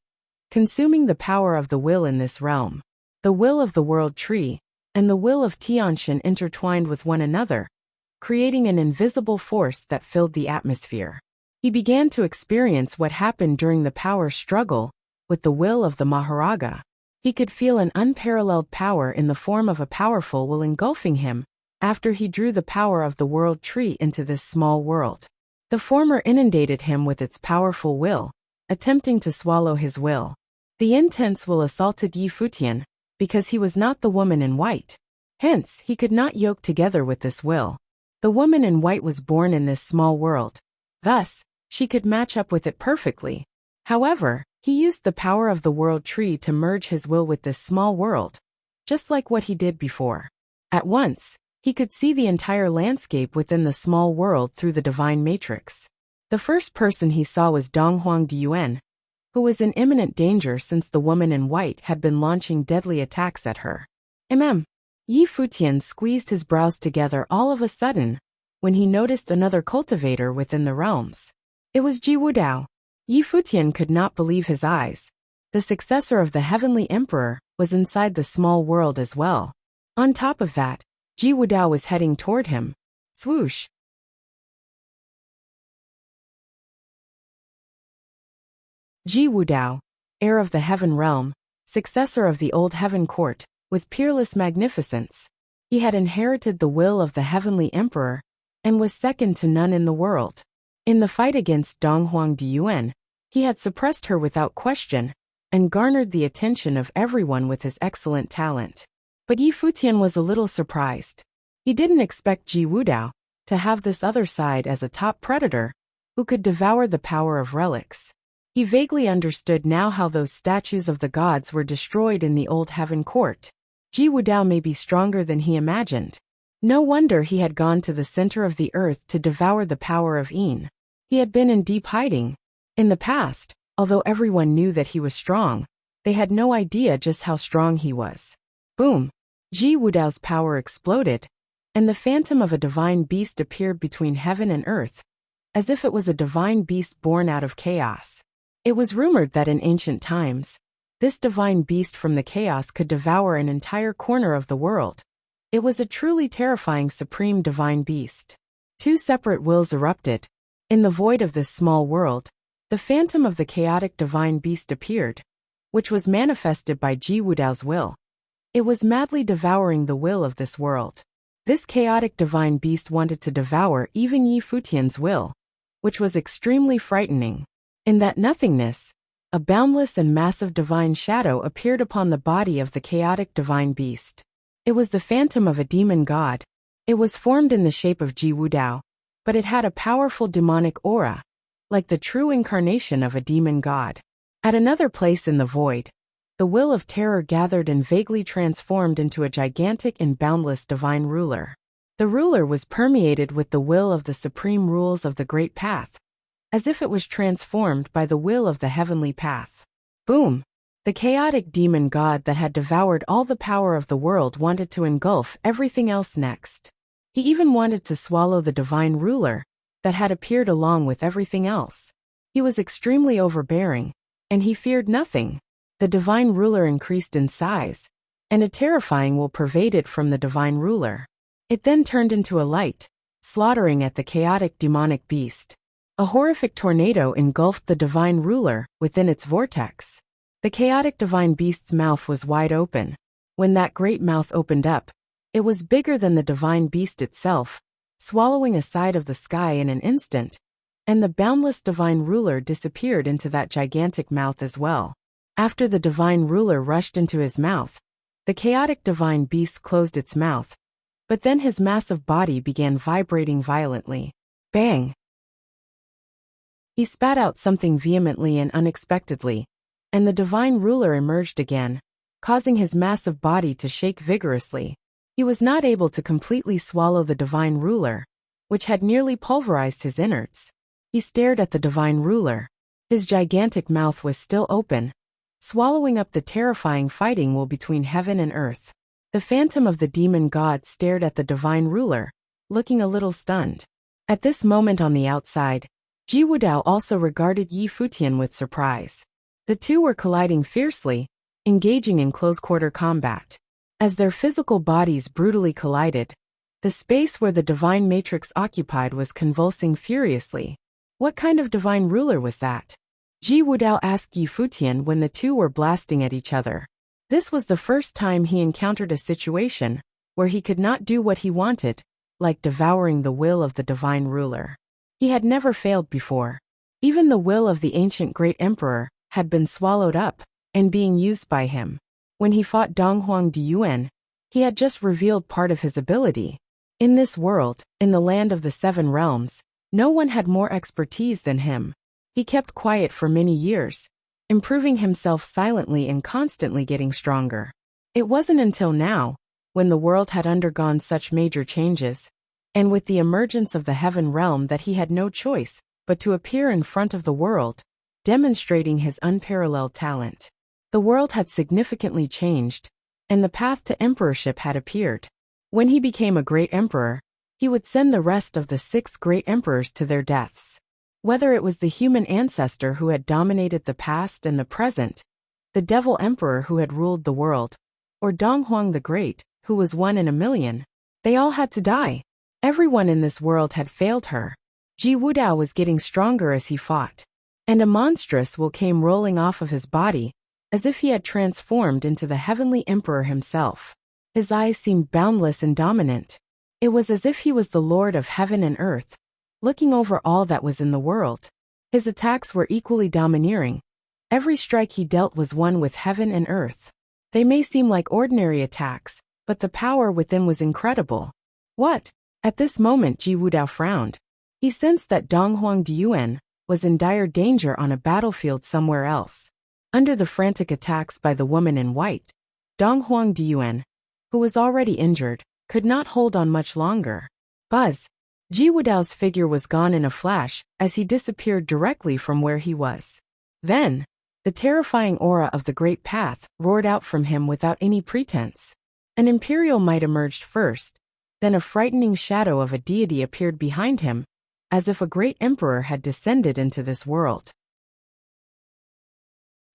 consuming the power of the will in this realm. The will of the world tree and the will of Tianxin intertwined with one another, creating an invisible force that filled the atmosphere. He began to experience what happened during the power struggle with the will of the Maharaja. He could feel an unparalleled power in the form of a powerful will engulfing him after he drew the power of the world tree into this small world. The former inundated him with its powerful will, attempting to swallow his will. The intense will assaulted Yi Futian, because he was not the woman in white. Hence, he could not yoke together with this will. The woman in white was born in this small world. Thus, She could match up with it perfectly. However, he used the power of the world tree to merge his will with this small world, just like what he did before. At once, he could see the entire landscape within the small world through the divine matrix. The first person he saw was Donghuang Diyuan, who was in imminent danger since the woman in white had been launching deadly attacks at her. Yi Futian squeezed his brows together all of a sudden when he noticed another cultivator within the realms. It was Ji Wudao. Yi Futian could not believe his eyes. The successor of the heavenly emperor was inside the small world as well. On top of that, Ji Wudao was heading toward him. Swoosh! Ji Wudao, heir of the heaven realm, successor of the old heaven court, with peerless magnificence. He had inherited the will of the heavenly emperor and was second to none in the world. In the fight against Donghuang Diyuan, he had suppressed her without question and garnered the attention of everyone with his excellent talent. But Yi Futian was a little surprised. He didn't expect Ji Wudao to have this other side as a top predator who could devour the power of relics. He vaguely understood now how those statues of the gods were destroyed in the old heaven court. Ji Wudao may be stronger than he imagined. No wonder he had gone to the center of the earth to devour the power of Yin. He had been in deep hiding. In the past, although everyone knew that he was strong, they had no idea just how strong he was. Boom! Ji Wudao's power exploded, and the phantom of a divine beast appeared between heaven and earth, as if it was a divine beast born out of chaos. It was rumored that in ancient times, this divine beast from the chaos could devour an entire corner of the world. It was a truly terrifying supreme divine beast. Two separate wills erupted. In the void of this small world, the phantom of the chaotic divine beast appeared, which was manifested by Ji Wudao's will. It was madly devouring the will of this world. This chaotic divine beast wanted to devour even Yi Futian's will, which was extremely frightening. In that nothingness, a boundless and massive divine shadow appeared upon the body of the chaotic divine beast. It was the phantom of a demon god. It was formed in the shape of Ji Wudao, but it had a powerful demonic aura, like the true incarnation of a demon god. At another place in the void, the will of terror gathered and vaguely transformed into a gigantic and boundless divine ruler. The ruler was permeated with the will of the supreme rules of the Great Path, as if it was transformed by the will of the heavenly path. Boom! The chaotic demon god that had devoured all the power of the world wanted to engulf everything else next. He even wanted to swallow the divine ruler that had appeared along with everything else. He was extremely overbearing, and he feared nothing. The divine ruler increased in size, and a terrifying will pervaded from the divine ruler. It then turned into a light, slaughtering at the chaotic demonic beast. A horrific tornado engulfed the divine ruler within its vortex. The chaotic divine beast's mouth was wide open. When that great mouth opened up, it was bigger than the divine beast itself, swallowing a side of the sky in an instant, and the boundless divine ruler disappeared into that gigantic mouth as well. After the divine ruler rushed into his mouth, the chaotic divine beast closed its mouth, but then his massive body began vibrating violently. Bang! He spat out something vehemently and unexpectedly, and the divine ruler emerged again, causing his massive body to shake vigorously. He was not able to completely swallow the divine ruler, which had nearly pulverized his innards. He stared at the divine ruler. His gigantic mouth was still open, swallowing up the terrifying fighting will between heaven and earth. The phantom of the demon god stared at the divine ruler, looking a little stunned. At this moment on the outside, Ji Wudao also regarded Yi Futian with surprise. The two were colliding fiercely, engaging in close-quarter combat. As their physical bodies brutally collided, the space where the divine matrix occupied was convulsing furiously. What kind of divine ruler was that? Ji Wudao asked Yi Futian when the two were blasting at each other. This was the first time he encountered a situation where he could not do what he wanted, like devouring the will of the divine ruler. He had never failed before. Even the will of the ancient great emperor had been swallowed up and being used by him. When he fought Donghuang Diyuan, he had just revealed part of his ability. In this world, in the land of the seven realms, No one had more expertise than him. He kept quiet for many years, improving himself silently and constantly getting stronger. It wasn't until now, when the world had undergone such major changes, and with the emergence of the heaven realm, that he had no choice but to appear in front of the world, demonstrating his unparalleled talent. The world had significantly changed, and the path to emperorship had appeared. When he became a great emperor, he would send the rest of the 6 great emperors to their deaths. Whether it was the human ancestor who had dominated the past and the present, the devil emperor who had ruled the world, or Dong Huang the Great, who was 1 in a million, they all had to die. Everyone in this world had failed her. Ji Wudao was getting stronger as he fought, and a monstrous will came rolling off of his body, as if he had transformed into the heavenly emperor himself. His eyes seemed boundless and dominant. It was as if he was the lord of heaven and earth, looking over all that was in the world. His attacks were equally domineering. Every strike he dealt was one with heaven and earth. They may seem like ordinary attacks, but the power within was incredible. What? At this moment Ji Wudao frowned. He sensed that Dong Huang Diyuan was in dire danger on a battlefield somewhere else. Under the frantic attacks by the woman in white, Dong Huang Diyuan, who was already injured, could not hold on much longer. Buzz! Ji Wudao's figure was gone in a flash as he disappeared directly from where he was. Then, the terrifying aura of the Great Path roared out from him without any pretense. An imperial might emerged first, then a frightening shadow of a deity appeared behind him, as if a great emperor had descended into this world.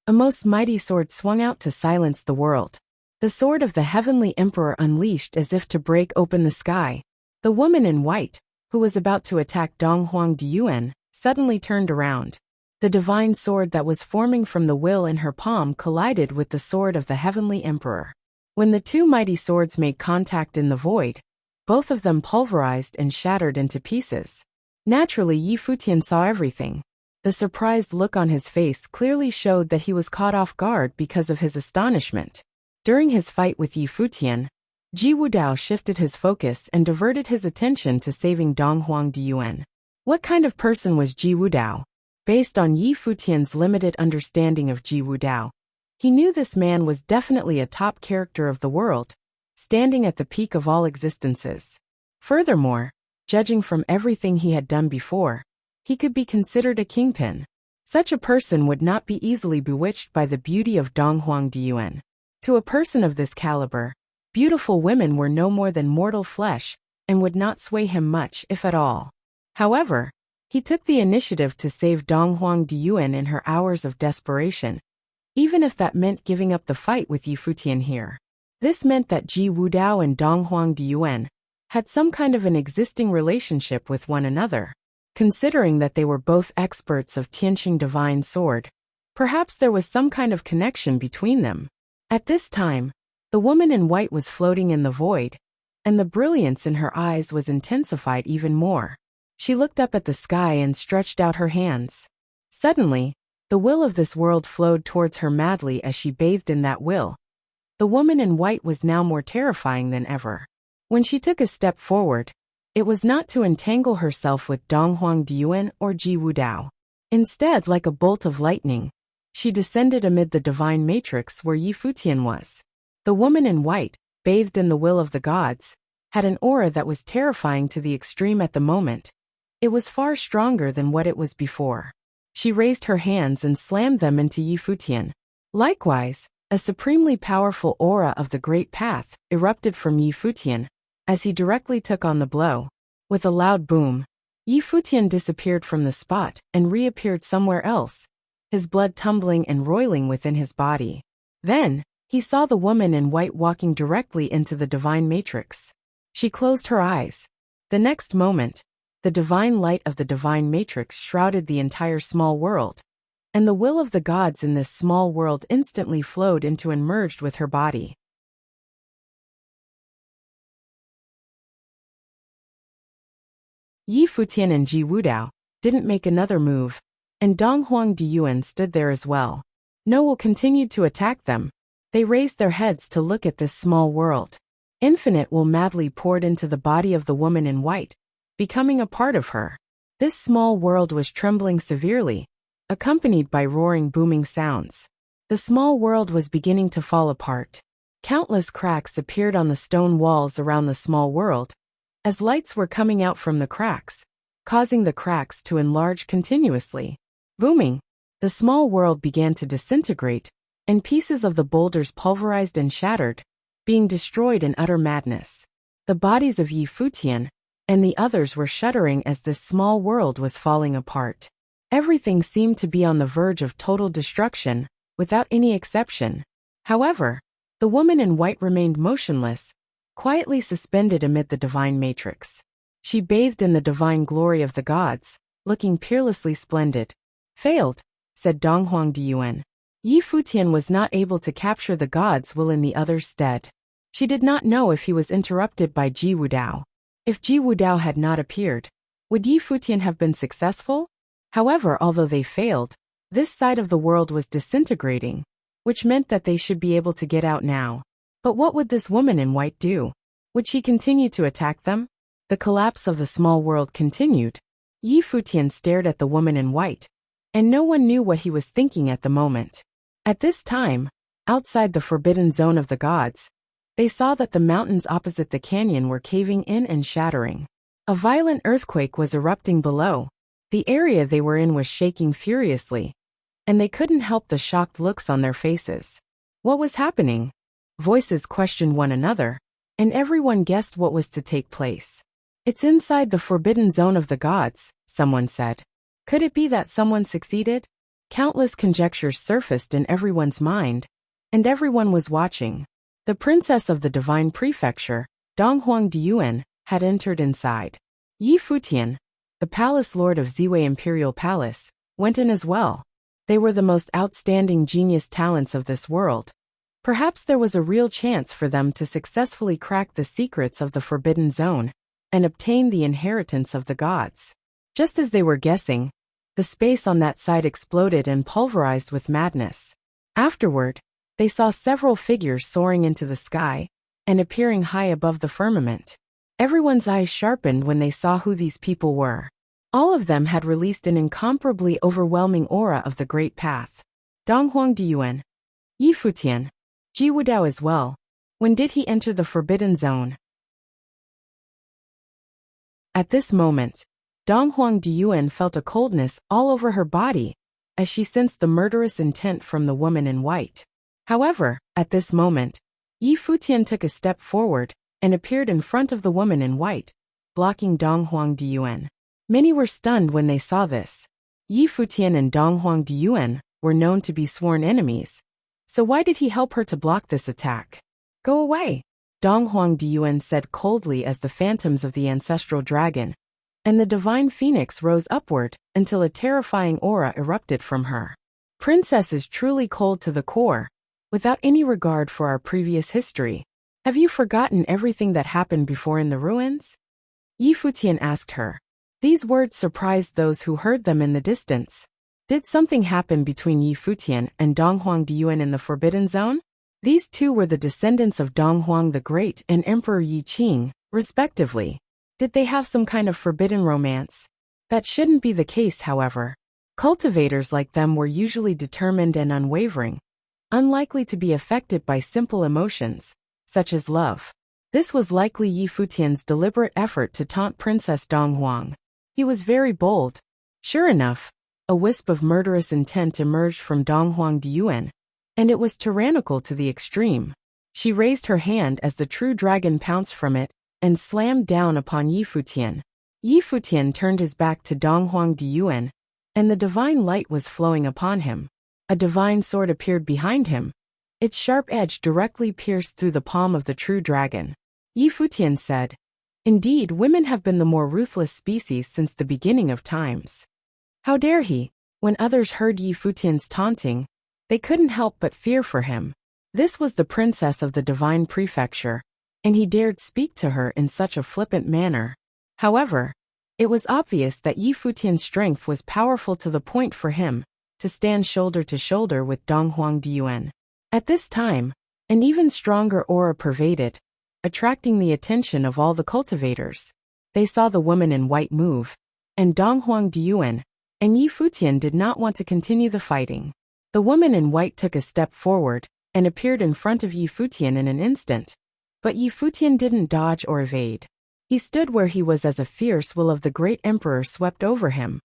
A most mighty sword swung out to silence the world. The sword of the heavenly emperor unleashed as if to break open the sky. The woman in white, who was about to attack Dong Huang Diyuan, suddenly turned around. The divine sword that was forming from the will in her palm collided with the sword of the heavenly emperor. When the 2 mighty swords made contact in the void, both of them pulverized and shattered into pieces. Naturally, Yi Futian saw everything. The surprised look on his face clearly showed that he was caught off guard because of his astonishment. During his fight with Yi Futian, Ji Wudao shifted his focus and diverted his attention to saving Dong Huang Diyuan. What kind of person was Ji Wudao? Based on Yi Futian's limited understanding of Ji Wudao, he knew this man was definitely a top character of the world, standing at the peak of all existences. Furthermore, judging from everything he had done before, he could be considered a kingpin. Such a person would not be easily bewitched by the beauty of Dong Huang Diyuan. To a person of this caliber, beautiful women were no more than mortal flesh, and would not sway him much, if at all. However, he took the initiative to save Dong Huang Diyuan in her hours of desperation, even if that meant giving up the fight with Yi Futian here. This meant that Ji Wudao and Dong Huang Diyuan had some kind of an existing relationship with one another. Considering that they were both experts of Tianqing divine sword, perhaps there was some kind of connection between them. At this time, the woman in white was floating in the void, and the brilliance in her eyes was intensified even more. She looked up at the sky and stretched out her hands. Suddenly, the will of this world flowed towards her madly as she bathed in that will. The woman in white was now more terrifying than ever. When she took a step forward, it was not to entangle herself with Dong Huang Diyuan or Ji Wudao. Instead, like a bolt of lightning, she descended amid the divine matrix where Yi Futian was. The woman in white, bathed in the will of the gods, had an aura that was terrifying to the extreme at the moment. It was far stronger than what it was before. She raised her hands and slammed them into Yi Futian. Likewise, a supremely powerful aura of the Great Path erupted from Yi Futian, as he directly took on the blow. With a loud boom, Yi Futian disappeared from the spot and reappeared somewhere else, his blood tumbling and roiling within his body. Then, he saw the woman in white walking directly into the divine matrix. She closed her eyes. The next moment, the divine light of the divine matrix shrouded the entire small world, and the will of the gods in this small world instantly flowed into and merged with her body. Yi Futian and Ji Wudao didn't make another move, and Dong Huang Diyuan stood there as well. No one continued to attack them. They raised their heads to look at this small world. Infinite will madly poured into the body of the woman in white, becoming a part of her. This small world was trembling severely, accompanied by roaring booming sounds. The small world was beginning to fall apart. Countless cracks appeared on the stone walls around the small world, as lights were coming out from the cracks, causing the cracks to enlarge continuously. Booming, the small world began to disintegrate, and pieces of the boulders pulverized and shattered, being destroyed in utter madness. The bodies of Yi Futian and the others were shuddering as this small world was falling apart. Everything seemed to be on the verge of total destruction, without any exception. However, the woman in white remained motionless, quietly suspended amid the divine matrix. She bathed in the divine glory of the gods, looking peerlessly splendid. Failed, said Donghuang Diyuan. Yi Futian was not able to capture the god's will in the other's stead. She did not know if he was interrupted by Ji Wudao. If Ji Wudao had not appeared, would Yi Futian have been successful? However, although they failed, this side of the world was disintegrating, which meant that they should be able to get out now. But what would this woman in white do? Would she continue to attack them? The collapse of the small world continued. Yi Futian stared at the woman in white, and no one knew what he was thinking at the moment. At this time, outside the forbidden zone of the gods, they saw that the mountains opposite the canyon were caving in and shattering. A violent earthquake was erupting below. The area they were in was shaking furiously, and they couldn't help the shocked looks on their faces. What was happening? Voices questioned one another, and everyone guessed what was to take place. It's inside the forbidden zone of the gods, someone said. Could it be that someone succeeded? Countless conjectures surfaced in everyone's mind, and everyone was watching. The princess of the divine prefecture, Donghuang Diyuan, had entered inside. Yi Futian, the palace lord of Ziwei Imperial Palace, went in as well. They were the most outstanding genius talents of this world. Perhaps there was a real chance for them to successfully crack the secrets of the forbidden zone and obtain the inheritance of the gods. Just as they were guessing, the space on that side exploded and pulverized with madness. Afterward, they saw several figures soaring into the sky and appearing high above the firmament. Everyone's eyes sharpened when they saw who these people were. All of them had released an incomparably overwhelming aura of the Great Path. Donghuang Diyuan, Yi Futian, Ji Wudao as well. When did he enter the forbidden zone? At this moment, Donghuang Diyuan felt a coldness all over her body as she sensed the murderous intent from the woman in white. However, at this moment, Yi Futian took a step forward and appeared in front of the woman in white, blocking Donghuang Diyuan. Many were stunned when they saw this. Yi Futian and Donghuang Diyuan were known to be sworn enemies. So why did he help her to block this attack? Go away, Donghuang Diyuan said coldly as the phantoms of the ancestral dragon and the divine phoenix rose upward until a terrifying aura erupted from her. Princess is truly cold to the core, without any regard for our previous history. Have you forgotten everything that happened before in the ruins? Yi Futian asked her. These words surprised those who heard them in the distance. Did something happen between Yi Futian and Donghuang Diyuan in the Forbidden Zone? These two were the descendants of Donghuang the Great and Emperor Yi Qing, respectively. Did they have some kind of forbidden romance? That shouldn't be the case, however. Cultivators like them were usually determined and unwavering, unlikely to be affected by simple emotions, such as love. This was likely Yi Futian's deliberate effort to taunt Princess Donghuang. He was very bold. Sure enough, a wisp of murderous intent emerged from Donghuang Diyuan, and it was tyrannical to the extreme. She raised her hand as the true dragon pounced from it and slammed down upon Yi Futian. Yi Futian turned his back to Donghuang Diyuan, and the divine light was flowing upon him. A divine sword appeared behind him. Its sharp edge directly pierced through the palm of the true dragon. Yi Futian said, "Indeed, women have been the more ruthless species since the beginning of times." How dare he? When others heard Yi Futian's taunting, they couldn't help but fear for him. This was the princess of the divine prefecture, and he dared speak to her in such a flippant manner. However, it was obvious that Yi Futian's strength was powerful to the point for him to stand shoulder to shoulder with Donghuang Diyuan. At this time, an even stronger aura pervaded, attracting the attention of all the cultivators. They saw the woman in white move, and Donghuang Diyuan, and Yi Futian did not want to continue the fighting. The woman in white took a step forward and appeared in front of Yi Futian in an instant. But Yi Futian didn't dodge or evade. He stood where he was as a fierce will of the great emperor swept over him,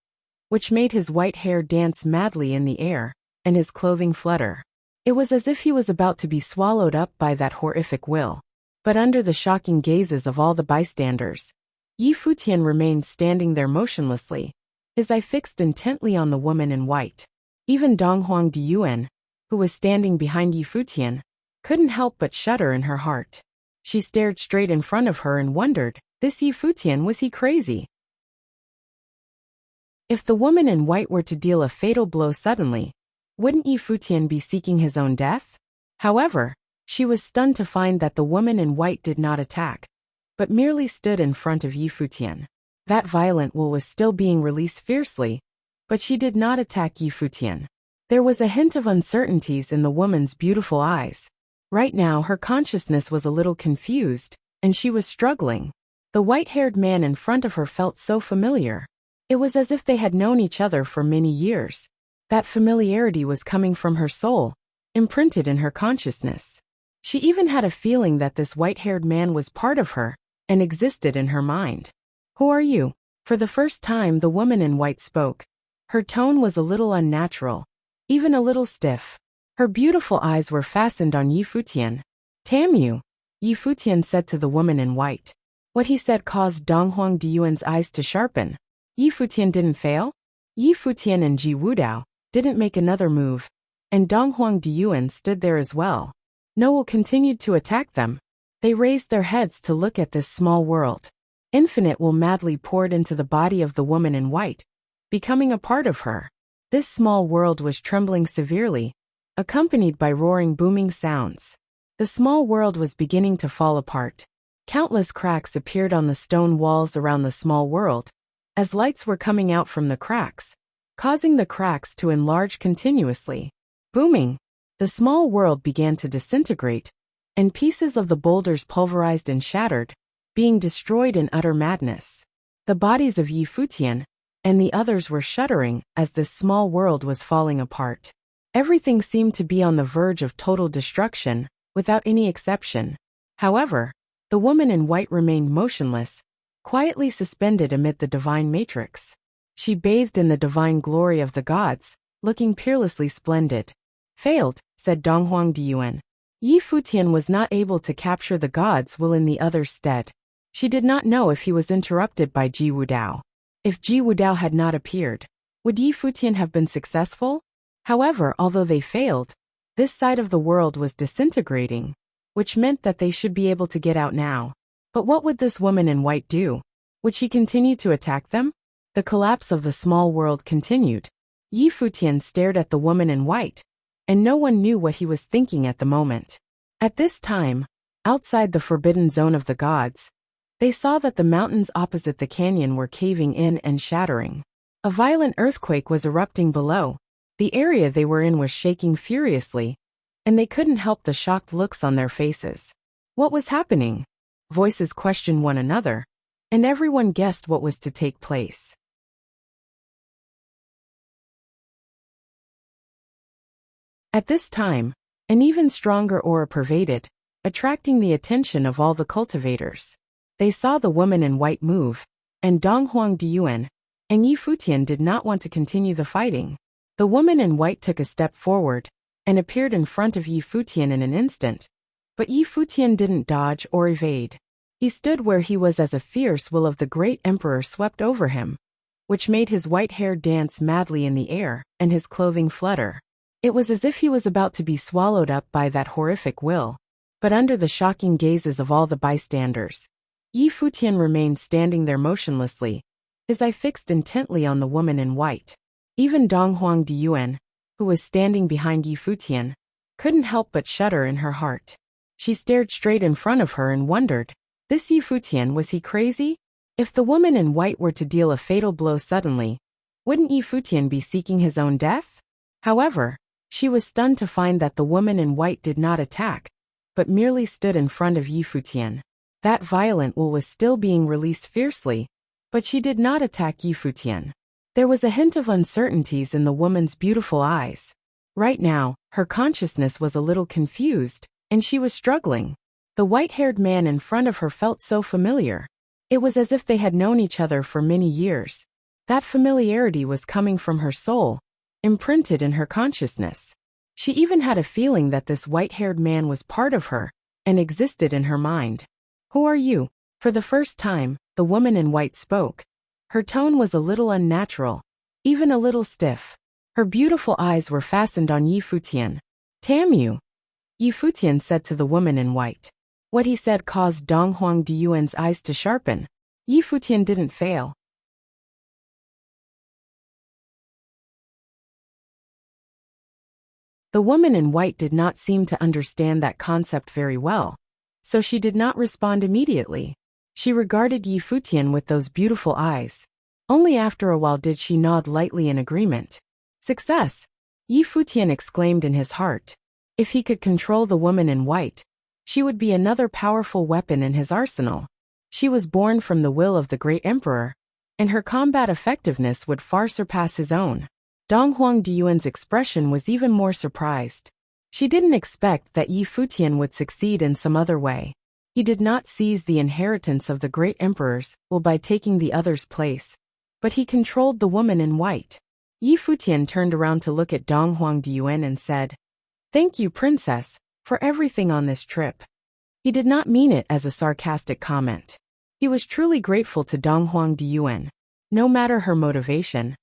which made his white hair dance madly in the air, and his clothing flutter. It was as if he was about to be swallowed up by that horrific will. But under the shocking gazes of all the bystanders, Yi Futian remained standing there motionlessly, his eye fixed intently on the woman in white. Even Donghuang Diyuan, who was standing behind Yi Futian, couldn't help but shudder in her heart. She stared straight in front of her and wondered, this Yi Futian, was he crazy? If the woman in white were to deal a fatal blow suddenly, wouldn't Yi Futian be seeking his own death? However, she was stunned to find that the woman in white did not attack, but merely stood in front of Yi Futian. That violent will was still being released fiercely, but she did not attack Yi Futian. There was a hint of uncertainties in the woman's beautiful eyes. Right now her consciousness was a little confused, and she was struggling. The white-haired man in front of her felt so familiar. It was as if they had known each other for many years. That familiarity was coming from her soul, imprinted in her consciousness. She even had a feeling that this white-haired man was part of her, and existed in her mind. Who are you? For the first time the woman in white spoke. Her tone was a little unnatural, even a little stiff. Her beautiful eyes were fastened on Yi Futian. Damn you, Yi Futian said to the woman in white. What he said caused Donghuang Diyuan's eyes to sharpen. Yi Futian didn't fail? Yi Futian and Ji Wudao didn't make another move, and Donghuang Diyuan stood there as well. Noel continued to attack them. They raised their heads to look at this small world. Infinite will madly poured into the body of the woman in white, becoming a part of her. This small world was trembling severely, accompanied by roaring booming sounds. The small world was beginning to fall apart. Countless cracks appeared on the stone walls around the small world, as lights were coming out from the cracks, causing the cracks to enlarge continuously. Booming, the small world began to disintegrate, and pieces of the boulders pulverized and shattered, being destroyed in utter madness. The bodies of Yi Futian and the others were shuddering as this small world was falling apart. Everything seemed to be on the verge of total destruction, without any exception. However, the woman in white remained motionless, quietly suspended amid the divine matrix. She bathed in the divine glory of the gods, looking peerlessly splendid. Failed, said Donghuang Diyuan. Yi Futian was not able to capture the god's will in the other's stead. She did not know if he was interrupted by Ji Wudao. If Ji Wudao had not appeared, would Yi Futian have been successful? However, although they failed, this side of the world was disintegrating, which meant that they should be able to get out now. But what would this woman in white do? Would she continue to attack them? The collapse of the small world continued. Yi Futian stared at the woman in white, and no one knew what he was thinking at the moment. At this time, outside the forbidden zone of the gods, they saw that the mountains opposite the canyon were caving in and shattering. A violent earthquake was erupting below. The area they were in was shaking furiously, and they couldn't help the shocked looks on their faces. What was happening? Voices questioned one another, and everyone guessed what was to take place. At this time, an even stronger aura pervaded, attracting the attention of all the cultivators. They saw the woman in white move, and Donghuang Diyuan and Yi Futian did not want to continue the fighting. The woman in white took a step forward and appeared in front of Yi Futian in an instant, but Yi Futian didn't dodge or evade. He stood where he was as a fierce will of the great emperor swept over him, which made his white hair dance madly in the air and his clothing flutter. It was as if he was about to be swallowed up by that horrific will. But under the shocking gazes of all the bystanders, Yi Futian remained standing there motionlessly, his eye fixed intently on the woman in white. Even Donghuang Diyuan, who was standing behind Yi Futian, couldn't help but shudder in her heart. She stared straight in front of her and wondered, this Yi Futian, was he crazy? If the woman in white were to deal a fatal blow suddenly, wouldn't Yi Futian be seeking his own death? However, she was stunned to find that the woman in white did not attack, but merely stood in front of Yi Futian. That violent will was still being released fiercely, But she did not attack Yi Futian. There was a hint of uncertainties in the woman's beautiful eyes. Right now, her consciousness was a little confused, and she was struggling. The white-haired man in front of her felt so familiar. It was as if they had known each other for many years. That familiarity was coming from her soul, imprinted in her consciousness. She even had a feeling that this white-haired man was part of her and existed in her mind. "Who are you?" For the first time, the woman in white spoke. Her tone was a little unnatural, even a little stiff. Her beautiful eyes were fastened on Yi Futian. "Damn you," Yi Futian said to the woman in white. What he said caused Dong Huang Diyuan's eyes to sharpen. Yi Futian didn't fail. The woman in white did not seem to understand that concept very well, so she did not respond immediately. She regarded Yi Futian with those beautiful eyes. Only after a while did she nod lightly in agreement. "Success!" Yi Futian exclaimed in his heart. If he could control the woman in white, she would be another powerful weapon in his arsenal. She was born from the will of the great emperor, and her combat effectiveness would far surpass his own. Dong Huang Diyuan's expression was even more surprised. She didn't expect that Yi Futian would succeed in some other way. He did not seize the inheritance of the great emperors while by taking the other's place, but he controlled the woman in white. Yi Futian turned around to look at Dong Huang Diyuan and said, "Thank you, princess, for everything on this trip." He did not mean it as a sarcastic comment. He was truly grateful to Dong Huang Diyuan. No matter her motivation,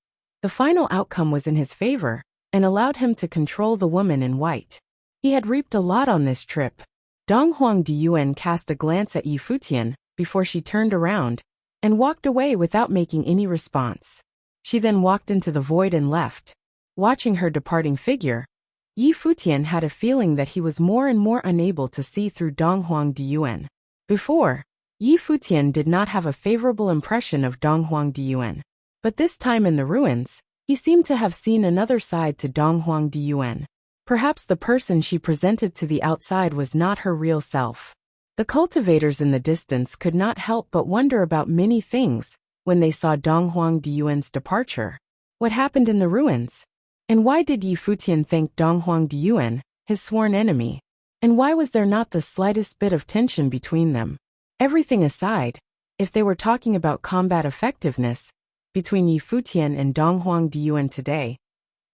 the final outcome was in his favor and allowed him to control the woman in white. He had reaped a lot on this trip. Dong Huang Diyuan cast a glance at Yi Futian before she turned around and walked away without making any response. She then walked into the void and left. Watching her departing figure, Yi Futian had a feeling that he was more and more unable to see through Dong Huang Diyuan. Before, Yi Futian did not have a favorable impression of Dong Huang Diyuan. But this time in the ruins, he seemed to have seen another side to Dong Huang Diyuan. Perhaps the person she presented to the outside was not her real self. The cultivators in the distance could not help but wonder about many things when they saw Dong Huang Diyuan's departure. What happened in the ruins? And why did Yi Futian thank Dong Huang Diyuan, his sworn enemy? And why was there not the slightest bit of tension between them? Everything aside, if they were talking about combat effectiveness, between Yi Futian and Dong Huang Diyuan today,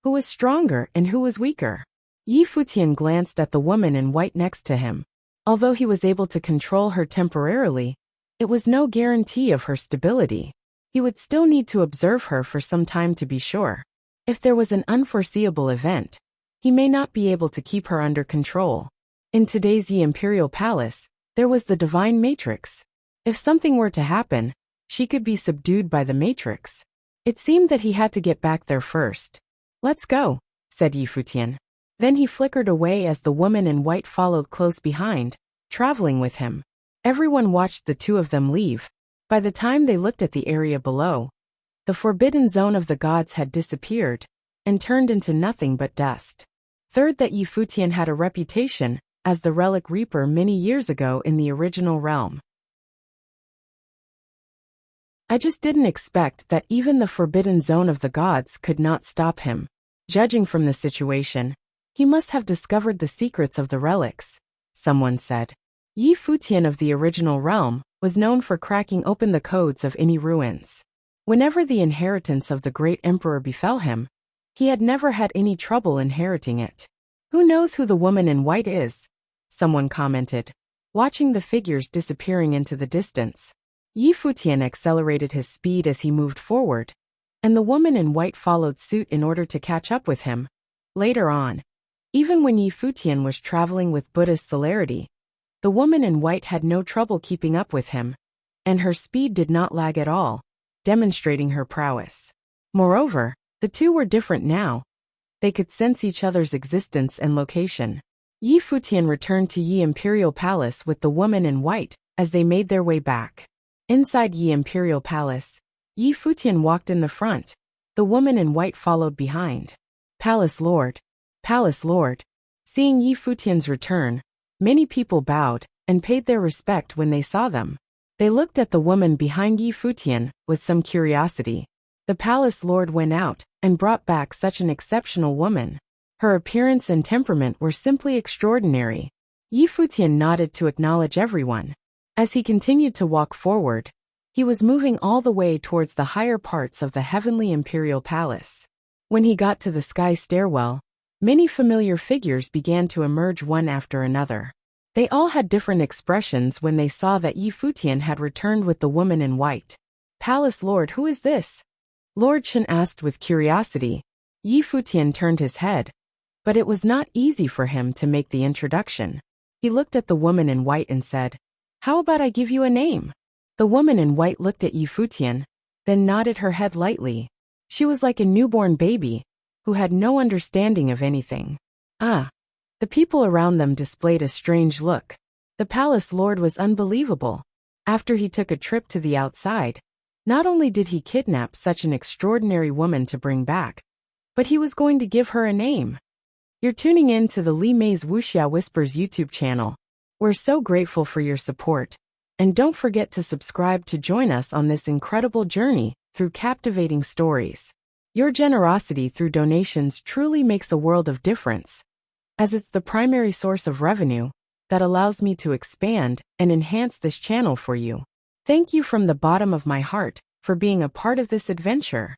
who was stronger and who was weaker? Yi Futian glanced at the woman in white next to him. Although he was able to control her temporarily, it was no guarantee of her stability. He would still need to observe her for some time to be sure. If there was an unforeseeable event, he may not be able to keep her under control. In today's Yi Imperial Palace, there was the divine matrix. If something were to happen, she could be subdued by the matrix. It seemed that he had to get back there first. "Let's go," said Yi Futian. Then he flickered away as the woman in white followed close behind, traveling with him. Everyone watched the two of them leave. By the time they looked at the area below, the forbidden zone of the gods had disappeared and turned into nothing but dust. Third, that Yi Futian had a reputation as the relic reaper many years ago in the original realm. I just didn't expect that even the forbidden zone of the gods could not stop him. Judging from the situation, he must have discovered the secrets of the relics, someone said. Yi Futian of the original realm was known for cracking open the codes of any ruins. Whenever the inheritance of the great emperor befell him, he had never had any trouble inheriting it. "Who knows who the woman in white is?" someone commented, watching the figures disappearing into the distance. Yi Futian accelerated his speed as he moved forward, and the woman in white followed suit in order to catch up with him. Later on, even when Yi Futian was traveling with Buddha's celerity, the woman in white had no trouble keeping up with him, and her speed did not lag at all, demonstrating her prowess. Moreover, the two were different now. They could sense each other's existence and location. Yi Futian returned to Yi Imperial Palace with the woman in white as they made their way back. Inside Yi Imperial Palace, Yi Futian walked in the front. The woman in white followed behind. "Palace Lord. Palace Lord." Seeing Yi Futian's return, many people bowed and paid their respect when they saw them. They looked at the woman behind Yi Futian with some curiosity. The palace lord went out and brought back such an exceptional woman. Her appearance and temperament were simply extraordinary. Yi Futian nodded to acknowledge everyone. As he continued to walk forward, he was moving all the way towards the higher parts of the heavenly imperial palace. When he got to the sky stairwell, many familiar figures began to emerge one after another. They all had different expressions when they saw that Yi Futian had returned with the woman in white. "Palace Lord, who is this?" Lord Shen asked with curiosity. Yi Futian turned his head, but it was not easy for him to make the introduction. He looked at the woman in white and said, "How about I give you a name?" The woman in white looked at Yi Futian, then nodded her head lightly. She was like a newborn baby, who had no understanding of anything. The people around them displayed a strange look. The palace lord was unbelievable. After he took a trip to the outside, not only did he kidnap such an extraordinary woman to bring back, but he was going to give her a name. You're tuning in to the Li Mei's Wuxia Whispers YouTube channel. We're so grateful for your support. And don't forget to subscribe to join us on this incredible journey through captivating stories. Your generosity through donations truly makes a world of difference, as it's the primary source of revenue that allows me to expand and enhance this channel for you. Thank you from the bottom of my heart for being a part of this adventure.